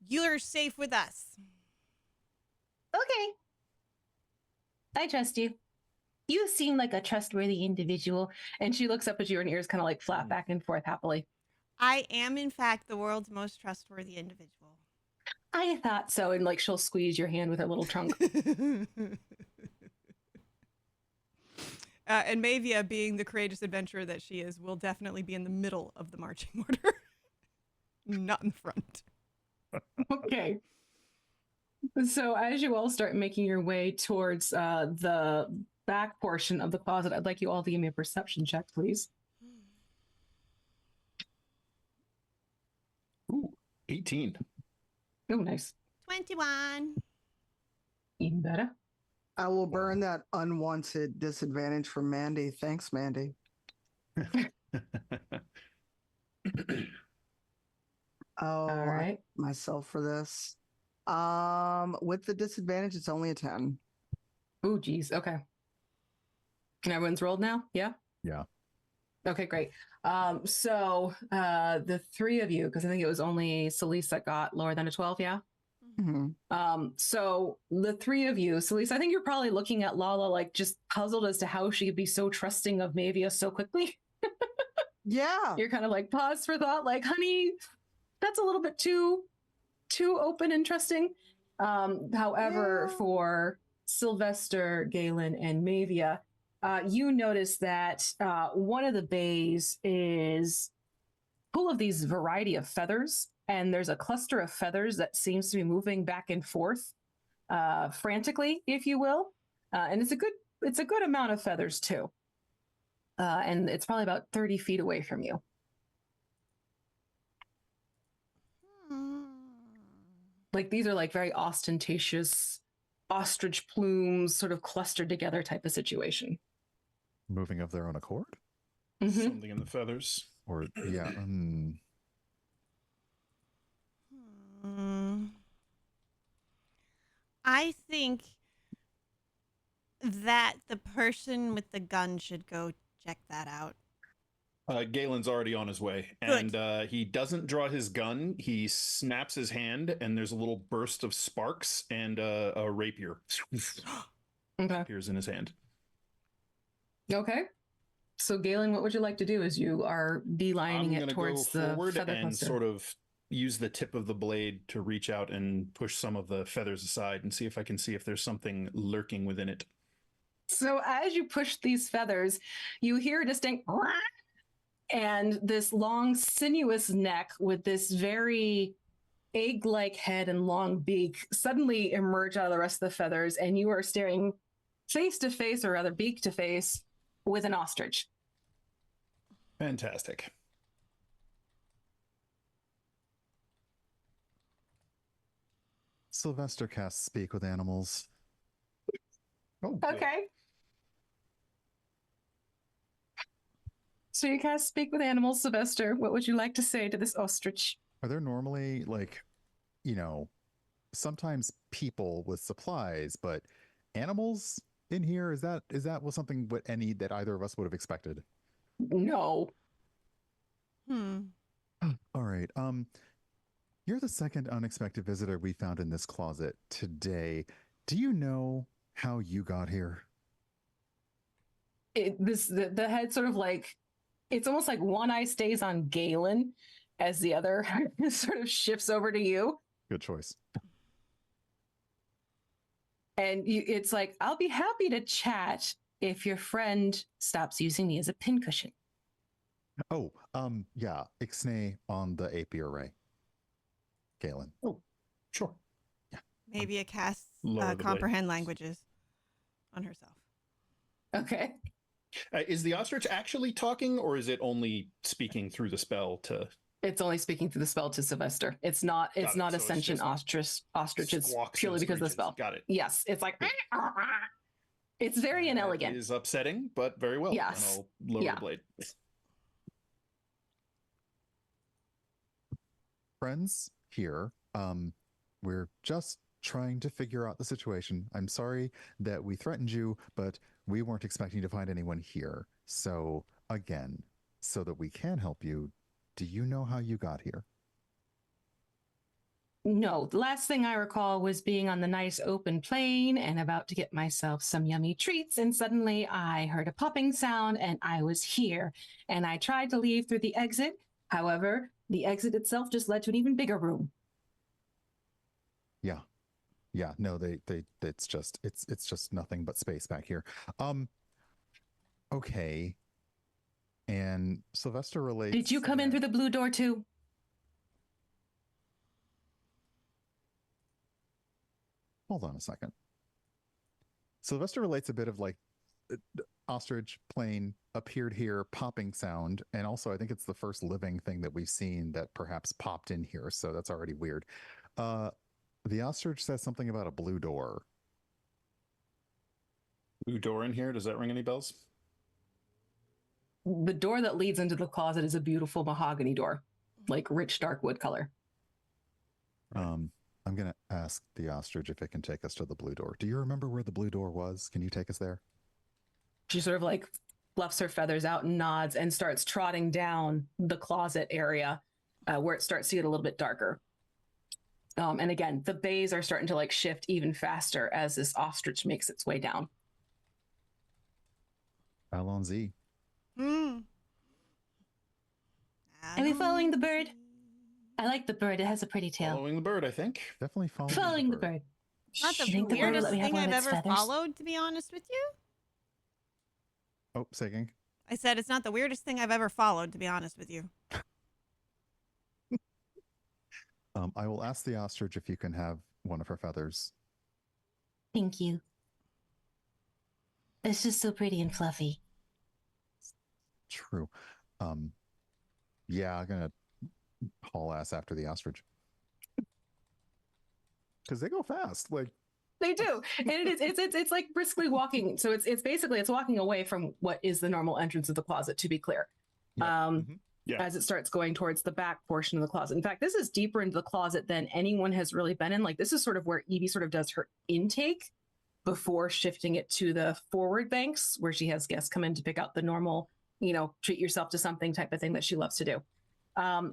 you're safe with us. Okay. I trust you. You seem like a trustworthy individual. and she looks up at you, and ears kind of like flap back and forth happily. I am, in fact, the world's most trustworthy individual. I thought So and like she'll squeeze your hand with her little trunk. And Mavia, being the courageous adventurer that she is, will definitely be in the middle of the marching order, not in the front. Okay. So as you all start making your way towards the back portion of the closet, I'd like you all to give me a perception check, please. ooh, 18. Oh, nice. 21. Even better. I will burn that unwanted disadvantage from Mandy. Thanks, Mandy. Oh, All right. myself for this. With the disadvantage, it's only a 10. Oh, geez. Okay. And everyone's rolled now? Yeah? Yeah. Okay, great. So the three of you, because I think it was only Celise that got lower than a 12, yeah? Mhm. So the three of you, Celise, I think you're probably looking at Lala like just puzzled as to how she could be so trusting of Mavia so quickly. Yeah. You're kind of like pause for thought, like, honey, that's a little bit too open and trusting. However, Yeah. for Sylvester, Galen, and Mavia, you notice that one of the bays is full of these variety of feathers, and there's a cluster of feathers that seems to be moving back and forth frantically, if you will. And it's a good amount of feathers too. And it's probably about 30 feet away from you. Like these are like very ostentatious ostrich plumes sort of clustered together type of situation. Moving of their own accord? Mhm. Something in the feathers. Or yeah. I think that the person with the gun should go check that out. Galen's already on his way, Good. and he doesn't draw his gun. He snaps his hand, and there's a little burst of sparks, and a rapier Okay. appears in his hand. Okay. So Galen, what would you like to do as you are beelining I'm it gonna towards go the forward feather and cluster? sort of use the tip of the blade to reach out and push some of the feathers aside and see if I can see if there's something lurking within it. So as you push these feathers, you hear a distinct and this long sinuous neck with this very egg-like head and long beak suddenly emerge out of the rest of the feathers, and you are staring face to face, or rather beak to face, with an ostrich. Fantastic. Sylvester casts Speak with Animals. Oh, good. Okay. So you cast Speak with Animals, Sylvester. What would you like to say to this ostrich? Are there normally like, sometimes people with supplies, but animals in here? Is that was something that either of us would have expected? No. All right. You're the second unexpected visitor we found in this closet today. Do you know how you got here? The head sort of like, it's almost like one eye stays on Galen as the other sort of shifts over to you. Good choice. And it's like, I'll be happy to chat if your friend stops using me as a pincushion. Oh, yeah, Ixnay on the apiary ray. Galen. Oh, sure. Maybe it casts Lower the blade. comprehend languages on herself. Okay. Is the ostrich actually talking, or is it only speaking through the spell to? It's only speaking through the spell to Sylvester. It's not. It's Got it. not So a it's sentient just ostrich. It's squawks purely and because of the screeches. spell. Got it. Yes. It's like. Good. It's very inelegant. It is upsetting, but very well. Yes. And I'll lower Yeah. the blade. Friends here, we're just trying to figure out the situation. I'm sorry that we threatened you, but we weren't expecting to find anyone here. So, again, so that we can help you, do you know how you got here? No, the last thing I recall was being on the nice open plain and about to get myself some yummy treats. And suddenly I heard a popping sound and I was here. And I tried to leave through the exit. However, the exit itself just led to an even bigger room. Yeah, no, it's just nothing but space back here. Okay. And Sylvester relates. Did you come in through the blue door too? Hold on a second. Sylvester relates a bit of like ostrich plane appeared here, popping sound, and also I think it's the first living thing that we've seen that perhaps popped in here, so that's already weird. The ostrich says something about a blue door. Blue door in here. Does that ring any bells? The door that leads into the closet is a beautiful mahogany door, like rich dark wood color. I'm going to ask the ostrich if it can take us to the blue door. Do you remember where the blue door was? Can you take us there? She sort of like fluffs her feathers out and nods and starts trotting down the closet area where it starts to get a little bit darker. And again, the bays are starting to like shift even faster as this ostrich makes its way down. Allons-y. Are we following the bird? I like the bird. It has a pretty tail. Following the bird, I think. Definitely Following the bird. Not the You think the bird weirdest will let me have thing one of I've its ever feathers? followed, to be honest with you. Oh, say again. I said it's not the weirdest thing I've ever followed, to be honest with you. I will ask the ostrich if you can have one of her feathers. Thank you. It's just so pretty and fluffy. True. Yeah, I'm gonna haul ass after the ostrich because they go fast. Like They do, and it's like briskly walking. So it's basically it's walking away from what is the normal entrance of the closet. To be clear, Yeah. as it starts going towards the back portion of the closet. In fact, this is deeper into the closet than anyone has really been in. Like this is sort of where Evie sort of does her intake before shifting it to the forward banks, where she has guests come in to pick out the normal, treat yourself to something type of thing that she loves to do.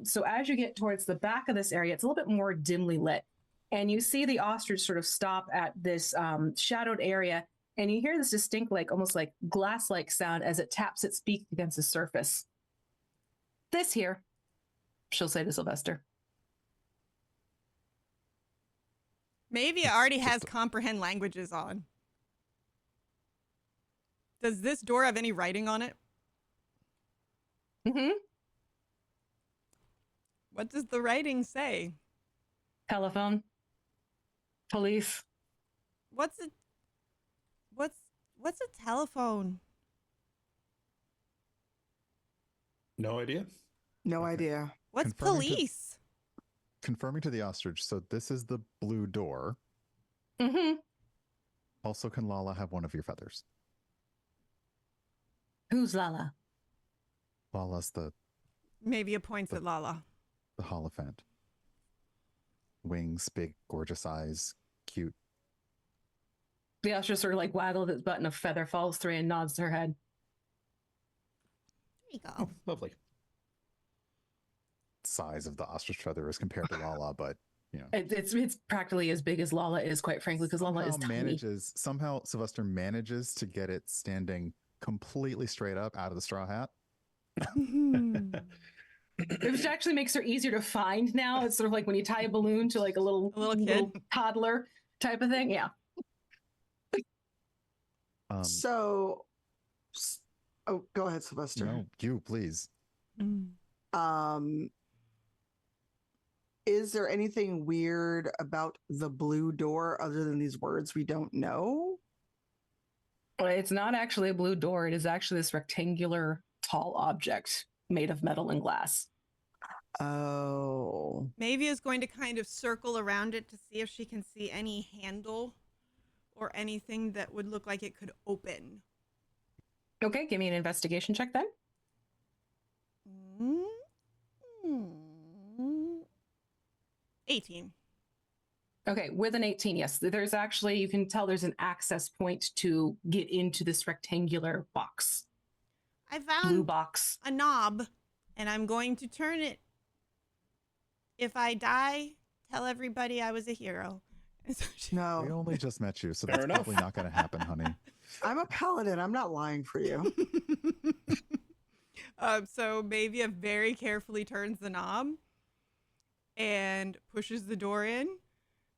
So as you get towards the back of this area, it's a little bit more dimly lit. And you see the ostrich sort of stop at this shadowed area, and you hear this distinct, like almost like glass-like sound as it taps its beak against the surface. This here, she'll say to Sylvester. Maybe it already has comprehend languages on. Does this door have any writing on it? Mm-hmm. What does the writing say? Telephone. Police. What's a telephone? No idea. No Okay. idea. What's Confirming to- police? confirming to the ostrich. So this is the blue door. Mm-hmm. Also, can Lala have one of your feathers? Who's Lala? Lala's the Mavia points at Lala. Holophant. Wings, big, gorgeous eyes, cute. The usher sort of like waggles its butt and a feather falls through and nods her head. There you go. Lovely. Size of the ostrich feather as compared to Lala, but you know. It's practically as big as Lala is, quite frankly, because Lala is tiny. Somehow Sylvester manages to get it standing completely straight up out of the straw hat. Which actually makes her easier to find now. It's sort of like when you tie a balloon to like a little kid, toddler type of thing. Yeah. So, go ahead, Sylvester. No, you please. Is there anything weird about the blue door other than these words we don't know? Well, it's not actually a blue door. It is actually this rectangular tall object made of metal and glass. Oh. Mavia is going to kind of circle around it to see if she can see any handle or anything that would look like it could open. Okay, give me an investigation check then. 18. Okay, with an 18, yes. There's actually, you can tell there's an access point to get into this rectangular box. I found blue box. a knob, and I'm going to turn it. If I die, tell everybody I was a hero. No. We only just met you, so Fair that's enough. probably not going to happen, honey. I'm a paladin. I'm not lying for you. So Mavia very carefully turns the knob and pushes the door in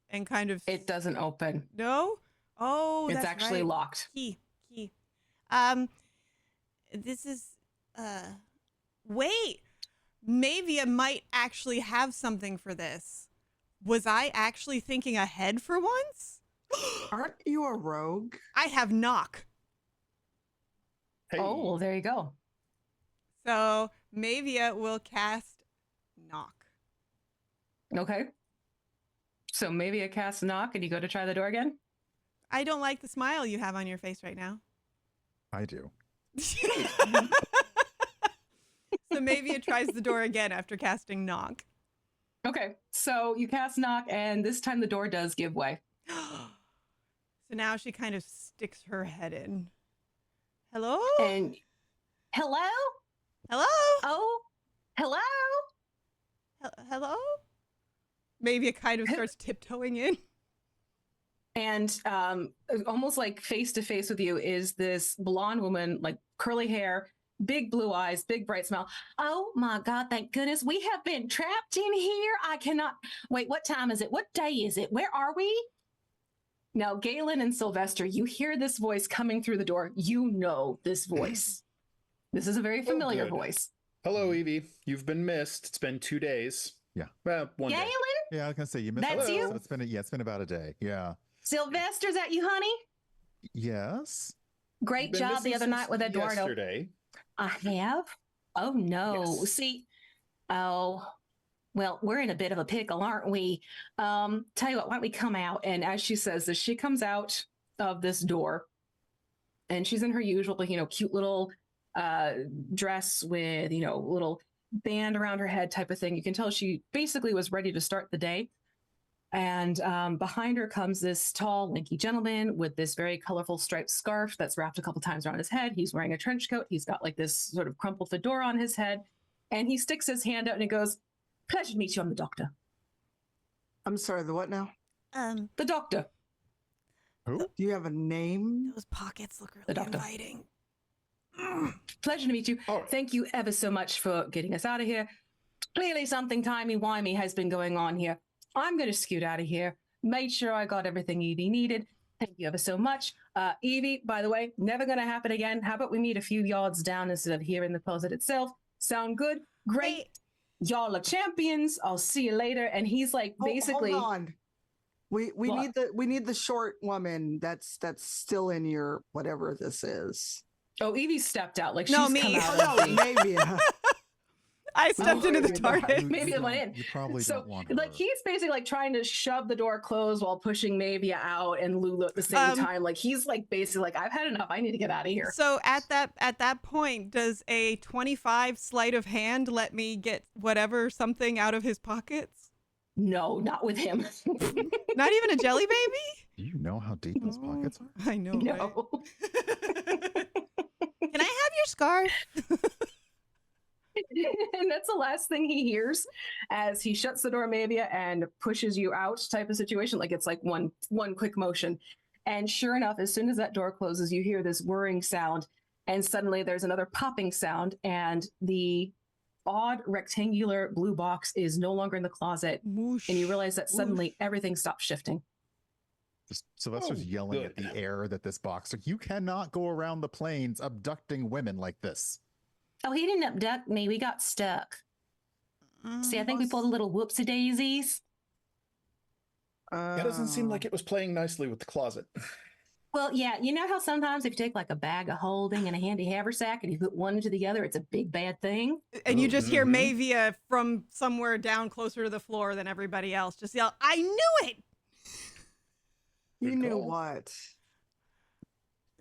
and kind of... It doesn't open. No? Oh, it's that's actually right. locked. Key. This is... Wait! Mavia might actually have something for this. Was I actually thinking ahead for once? Aren't you a rogue? I have knock. Hey. Oh, well, there you go. So Mavia will cast knock. Okay. So maybe a cast knock and you go to try the door again? I don't like the smile you have on your face right now. I do. So Mavia tries the door again after casting knock. Okay, so you cast knock and this time the door does give way. So now she kind of sticks her head in. Hello? And hello? Hello? Oh, hello? Hello? Mavia kind of starts tiptoeing in. And almost like face to face with you is this blonde woman, like curly hair, big blue eyes, big bright smile. Oh my God, thank goodness. We have been trapped in here. I cannot wait. What time is it? What day is it? Where are we? Now, Galen and Sylvester, you hear this voice coming through the door. You know this voice. This is a very familiar voice. Hello, Evie. You've been missed. It's been 2 days. Yeah. Well, one Galen? day. Yeah, I was gonna say you missed. That's it. you? So it's been about a day. Yeah. Sylvester, is that you, honey? Yes. Great You've been job the missing other night since with Eduardo. yesterday. I have? Oh, no. Yes. See, well, we're in a bit of a pickle, aren't we? Tell you what, why don't we come out? And as she says this, she comes out of this door and she's in her usual, cute little dress with, little band around her head type of thing. You can tell she basically was ready to start the day. And behind her comes this tall, lanky gentleman with this very colorful striped scarf that's wrapped a couple times around his head. He's wearing a trench coat. He's got like this sort of crumpled fedora on his head. And he sticks his hand out and he goes, "Pleasure to meet you. I'm the doctor." I'm sorry, the what now? The doctor. Who? Do you have a name? Those pockets look The really doctor. inviting. Pleasure to meet you. All right. Thank you ever so much for getting us out of here. Clearly something timey-wimey has been going on here. I'm going to scoot out of here. Made sure I got everything Evie needed. Thank you ever so much. Evie, by the way, never going to happen again. How about we meet a few yards down instead of here in the closet itself? Sound good? Great. Wait. Y'all are champions. I'll see you later. And he's like, basically, Hold on. We What? need the short woman that's still in your whatever this is. oh, Evie stepped out. Like No, she's me. come out Oh, of no, the... maybe. I stepped into the maybe not. TARDIS. Maybe it went in. You probably So, don't want her. like, he's basically like trying to shove the door closed while pushing Mavia out and Lulu at the same time. Like, he's like basically like, I've had enough. I need to get out of here. So at that point, does a 25 sleight of hand let me get something out of his pockets? No, not with him. Not even a jelly baby? Do you know how deep those pockets are? I know. No. Right? Can I have your scarf? And that's the last thing he hears as he shuts the door, Mavia, and pushes you out type of situation. Like it's like one quick motion. And sure enough, as soon as that door closes, you hear this whirring sound. And suddenly there's another popping sound. And the odd rectangular blue box is no longer in the closet. Whoosh, And you realize that suddenly whoosh. everything stops shifting. Sylvester's yelling at the air that this box, you cannot go around the plains abducting women like this. Oh, he didn't abduct me. We got stuck. See, I think we pulled a little whoopsie daisies. That doesn't seem like it was playing nicely with the closet. Well, yeah, you know how sometimes if you take like a bag of holding and a handy haversack and you put one into the other, it's a big bad thing. And you just hear Mhm. Mavia from somewhere down closer to the floor than everybody else just yell, I knew it! You Good knew call. what?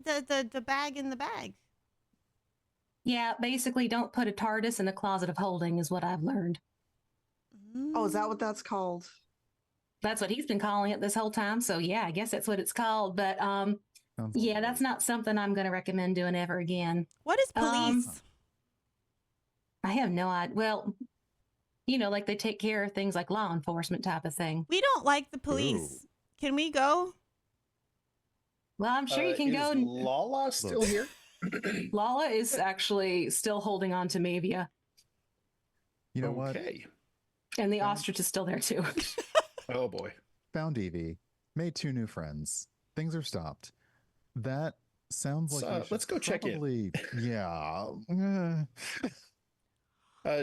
The bag in the bag. Yeah, basically, don't put a TARDIS in a closet of holding, is what I've learned. Oh, is that what that's called? That's what he's been calling it this whole time. So yeah, I guess that's what it's called. But Sounds yeah, like- that's not something I'm going to recommend doing ever again. What is police? I have no idea. Well, you know, like they take care of things like law enforcement type of thing. We don't like the police. Can we go? Well, I'm sure you can go. Is Lala still here? Lala is actually still holding on to Mavia, You know what? Okay. and the ostrich is still there too. Oh boy. Found Evie, made 2 new friends. Things are stopped. That sounds like we should let's go check in. probably, yeah.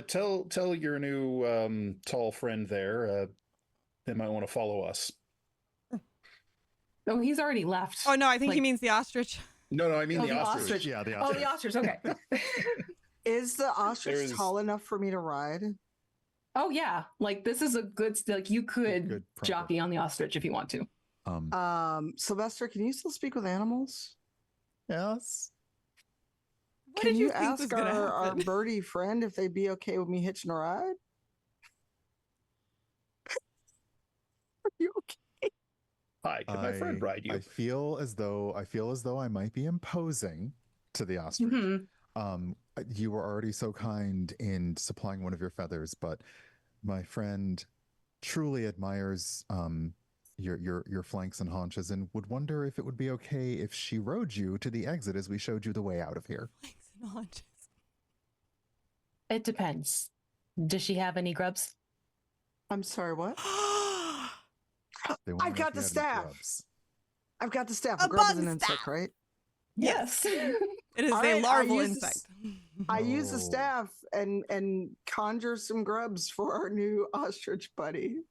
Tell your new tall friend there. They might want to follow us. Oh, he's already left. Oh, no, I think he Like- means the ostrich. No, I mean Oh, the the ostrich. ostrich. Yeah, the Oh, the ostrich. Okay. Is the ostrich There's- tall enough for me to ride? Oh yeah, like this is a good. Like you could Good proper- jockey on the ostrich if you want to. Sylvester, can you still speak with animals? Yes. What Can did you you think was ask going to our happen? birdie friend if they'd be okay with me hitching a ride? Are you okay? Hi, can my friend ride you? I feel as though I might be imposing to the ostrich. Mhm. You were already so kind in supplying one of your feathers, but my friend truly admires your flanks and haunches and would wonder if it would be okay if she rode you to the exit as we showed you the way out of here. Legs and haunches. It depends. Does she have any grubs? I'm sorry, what? They wanna I've know got if the you had any staff. grubs. I've got the staff. A A grub is bug an insect, staff. right? Yes. It is All a right, I larval use insect. I use the Oh. staff and conjure some grubs for our new ostrich buddy.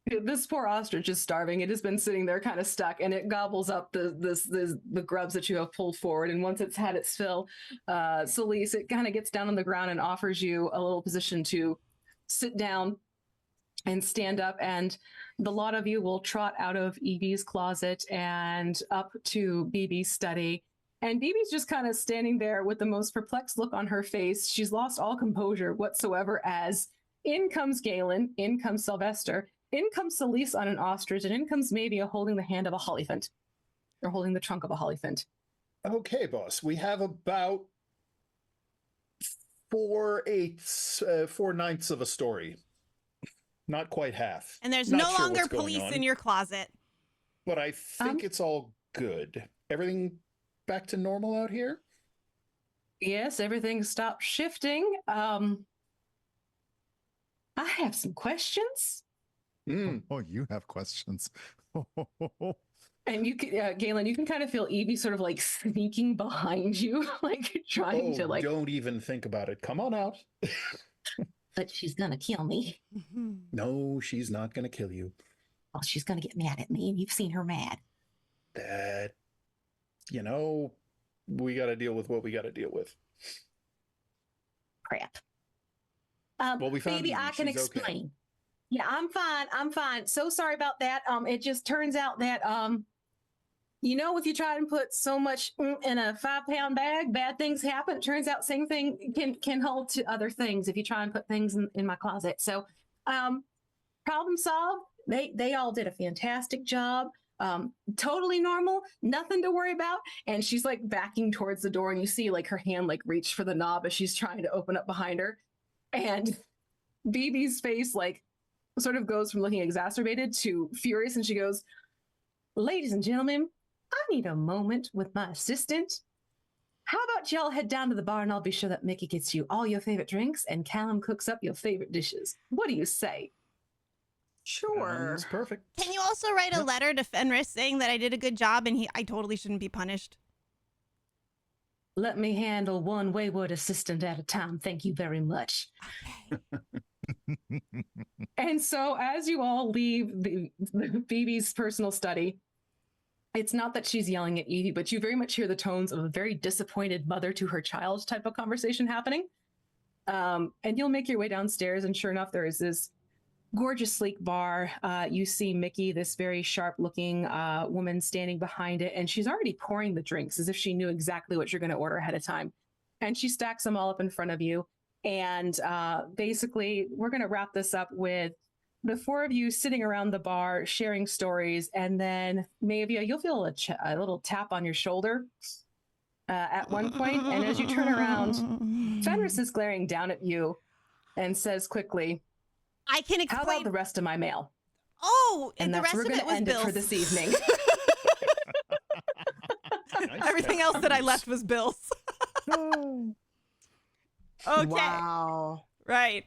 This poor ostrich is starving. It has been sitting there kind of stuck, and it gobbles up the grubs that you have pulled forward. And once it's had its fill, Celise, it kind of gets down on the ground and offers you a little position to sit down and stand up. And the lot of you will trot out of Evie's closet and up to BB's study. And BB's just kind of standing there with the most perplexed look on her face. She's lost all composure whatsoever as in comes Galen, in comes Sylvester, in comes Celise on an ostrich, and in comes Mavia holding the hand of a hollyphant, or holding the trunk of a hollyphant. Okay, boss. We have about 4/9 of a story. Not quite half. And there's Not no sure longer what's going police on, in your closet. But I think it's all good. Everything back to normal out here? Yes, everything stopped shifting. I have some questions. Mm. Oh, you have questions. And you can, Galen, you can kind of feel Evie sort of like sneaking behind you, like trying to like. Don't even think about it. Come on out. But she's going to kill me. No, she's not going to kill you. Well, she's going to get mad at me, and you've seen her mad. That, we got to deal with what we got to deal with. Crap. Well, we found Maybe Bibi. I can She's okay. explain. Yeah, I'm fine. I'm fine. So sorry about that. It just turns out that if you try and put so much in a 5-pound bag, bad things happen. It turns out same thing can hold to other things if you try and put things in my closet. So, problem solved. They all did a fantastic job. Totally normal, nothing to worry about. And she's like backing towards the door, and you see like her hand like reach for the knob as she's trying to open up behind her. And Bibi's face like sort of goes from looking exacerbated to furious, and she goes, "Ladies and gentlemen, I need a moment with my assistant. How about y'all head down to the bar and I'll be sure that Mickey gets you all your favorite drinks and Callum cooks up your favorite dishes. What do you say?" Sure. Sounds perfect. Can you also write a letter to Fenris saying that I did a good job and I totally shouldn't be punished? Let me handle one wayward assistant at a time. Thank you very much. Okay. And so as you all leave Bibi's personal study, it's not that she's yelling at Evie, but you very much hear the tones of a very disappointed mother to her child type of conversation happening. And you'll make your way downstairs, and sure enough, there is this gorgeous, sleek bar. You see Mickey, this very sharp-looking woman standing behind it, and she's already pouring the drinks as if she knew exactly what you're going to order ahead of time. And she stacks them all up in front of you. And basically, we're going to wrap this up with the four of you sitting around the bar, sharing stories, and then Maevia, you'll feel a little tap on your shoulder at one point, and as you turn around, Fenris is glaring down at you and says quickly, I can "How about explain. the rest of my mail?" Oh, And the that's rest we're of going it to was end Bill's. it for this evening. Nice. Everything else that I left was Bill's. Okay. Wow. Right.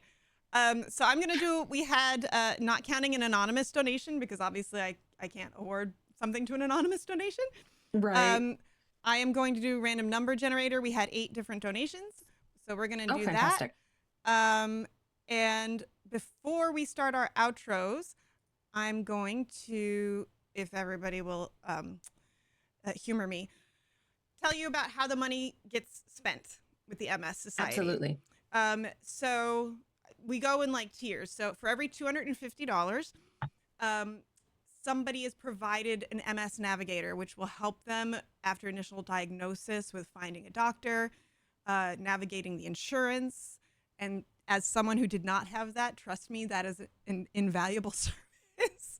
So I'm going to do, we had, not counting an anonymous donation, because obviously I can't award something to an anonymous donation. Right. I am going to do random number generator. We had 8 different donations. So we're going to do fantastic. that. And before we start our outros, I'm going to, if everybody will humor me, tell you about how the money gets spent with the MS Society. Absolutely. So we go in like tiers. So for every $250, somebody is provided an MS navigator, which will help them after initial diagnosis with finding a doctor, navigating the insurance. And as someone who did not have that, trust me, that is an invaluable service.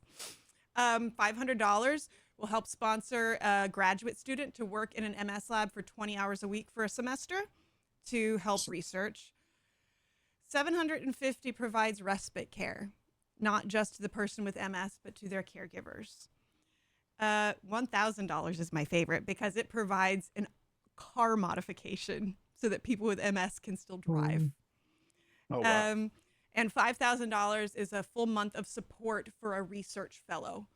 $500 will help sponsor a graduate student to work in an MS lab for 20 hours a week for a semester to help research. $750 provides respite care, not just to the person with MS, but to their caregivers. $1,000 is my favorite because it provides a car modification so that people with MS can still drive. Oh, wow. And $5,000 is a full month of support for a research fellow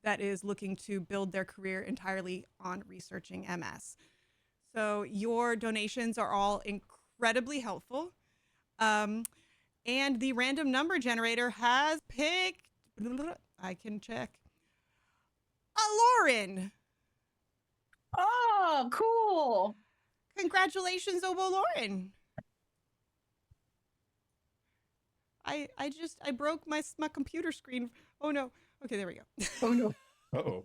that is looking to build their career entirely on researching MS. So your donations are all incredibly helpful. And the random number generator has picked, I can check, Lauren. Oh, cool. Congratulations, Obo Lauren. I broke my computer screen. Oh no. Okay, there we go. Oh, no. Uh-oh.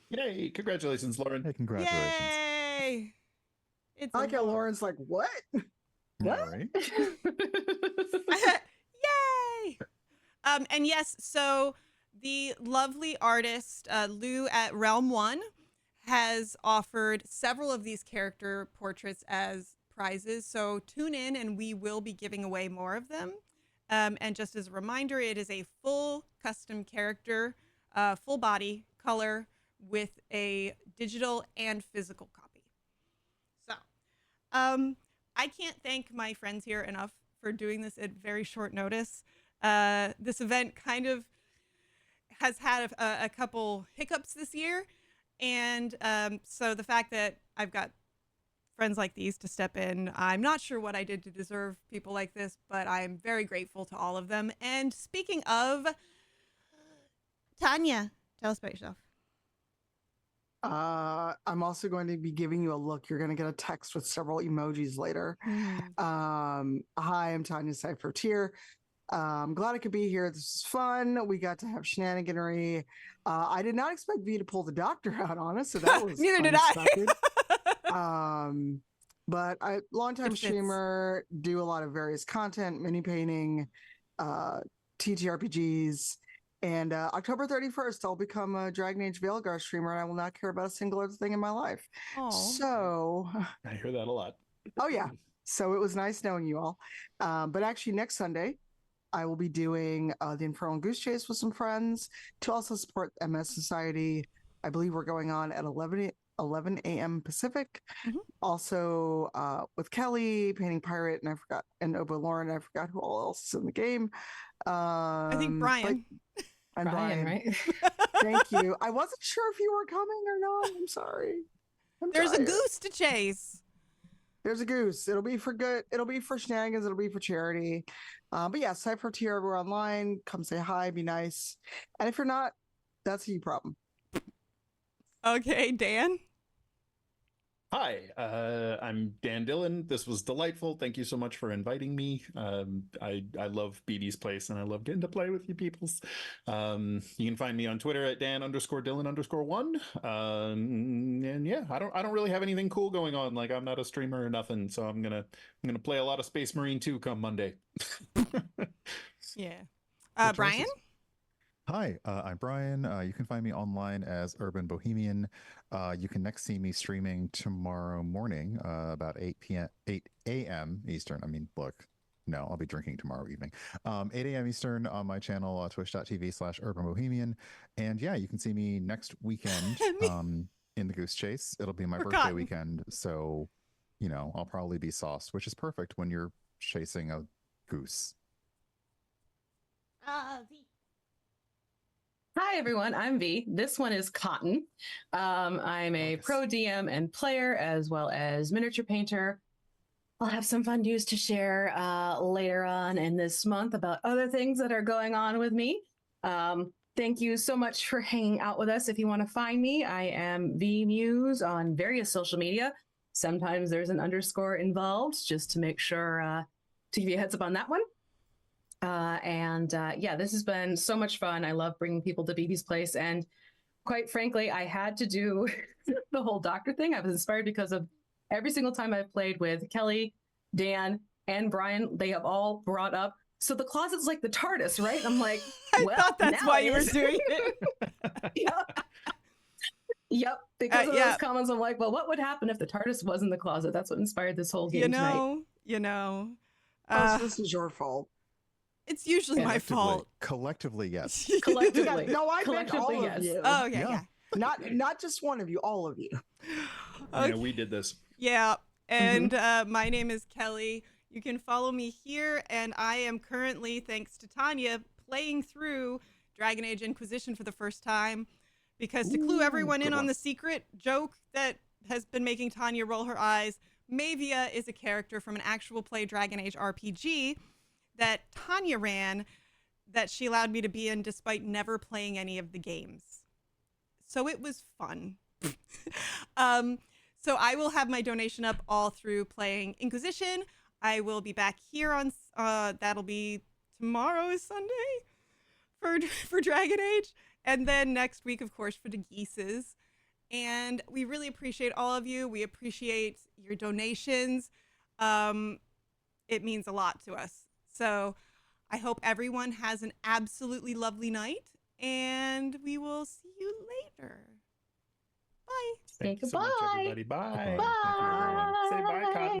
Yay. Congratulations, Lauren. Hey, congratulations. Yay. It's I like how Lauren's like, what? Yeah, right? Yay! And yes, so the lovely artist Lou at Realm One has offered several of these character portraits as prizes. So tune in, and we will be giving away more of them. And just as a reminder, it is a full custom character, full body, color, with a digital and physical copy. So, I can't thank my friends here enough for doing this at very short notice. This event kind of has had a couple hiccups this year. And so the fact that I've got friends like these to step in, I'm not sure what I did to deserve people like this, but I'm very grateful to all of them. And speaking of, Tanya, tell us about yourself. I'm also going to be giving you a look. You're going to get a text with several emojis later. Hi, I'm Tanya Cypher-Tier. I'm glad I could be here. This is fun. We got to have shenaniganery. I did not expect V to pull the doctor out on us, so that was Neither did unexpected. I. But I, longtime It fits. streamer, do a lot of various content, mini painting, TTRPGs. And October 31st, I'll become a Dragon Age Veilguard streamer, and I will not care about a single other thing in my life. Aw. So, I hear that a lot. oh yeah. So it was nice knowing you all. But actually, next Sunday, I will be doing the Infernal Goose Chase with some friends to also support MS Society. I believe we're going on at 11 a.m. Pacific. Also with Kelli, Painting Pirate, and Obo Lauren. I forgot who all else is in the game. I think Brian. And Brian, right? Thank you. I wasn't sure if you were coming or not. I'm sorry. There's a goose to chase. There's a goose. It'll be for good. It'll be for shenanigans. It'll be for charity. But yeah, Cypher-Tier, we're online. Come say hi. Be nice. And if you're not, that's a you problem. Okay, Dan. Hi, I'm Dan Dillon. This was delightful. Thank you so much for inviting me. I love BB's Place, and I love getting to play with you peoples. You can find me on Twitter at Dan_Dillon_1. And yeah, I don't really have anything cool going on. Like, I'm not a streamer or nothing, so I'm gonna play a lot of Space Marine 2 come Monday. Yeah. Good Brian. choices. Hi, I'm Brian. You can find me online as Urban Bohemian. You can next see me streaming tomorrow morning, about 8 a.m. Eastern. I mean, look, no, I'll be drinking tomorrow evening. 8 a.m. Eastern on my channel, twitch.tv/Urban Bohemian. And yeah, you can see me next weekend in the Goose Chase. It'll be my birthday weekend. So, you know, I'll probably be sauced, which is perfect when you're chasing a goose. Hi, everyone. I'm V. This one is Cotton. I'm a pro DM and player, as well as miniature painter. I'll have some fun news to share later on in this month about other things that are going on with me. Thank you so much for hanging out with us. If you want to find me, I am V Muse on various social media. Sometimes there's an underscore involved, just to make sure to give you a heads up on that one. Yeah, this has been so much fun. I love bringing people to BB's Place. And quite frankly, I had to do the whole doctor thing. I was inspired because of every single time I've played with Kelli, Dan, and Brian, they have all brought up, so the closet's like the TARDIS, right? I'm like, I thought that's why you were doing it. Yep. Because of those comments, I'm like, well, what would happen if the TARDIS was in the closet? That's what inspired this whole game tonight. So this is your fault. It's usually my fault. Collectively, yes. Collectively. No, I meant all yes. of you. Oh, okay, yeah. Not just one of you, all of you. Okay. Yeah, we did this. Yeah. And my name is Kelli. You can follow me here, and I am currently, thanks to Tanya, playing through Dragon Age Inquisition for the first time. Because to clue everyone in on the secret joke that has been making Tanya roll her eyes, Mavia is a character from an actual play Dragon Age RPG that Tanya ran that she allowed me to be in despite never playing any of the games. So it was fun. So I will have my donation up all through playing Inquisition. I will be back here on, that'll be tomorrow is Sunday for Dragon Age. And then next week, of course, for the Geeses. And we really appreciate all of you. We appreciate your donations. It means a lot to us. So I hope everyone has an absolutely lovely night, and we will see you later. Bye. Thank you so much, everybody. Bye. Bye. Thank you, everyone. Say bye, Cotton.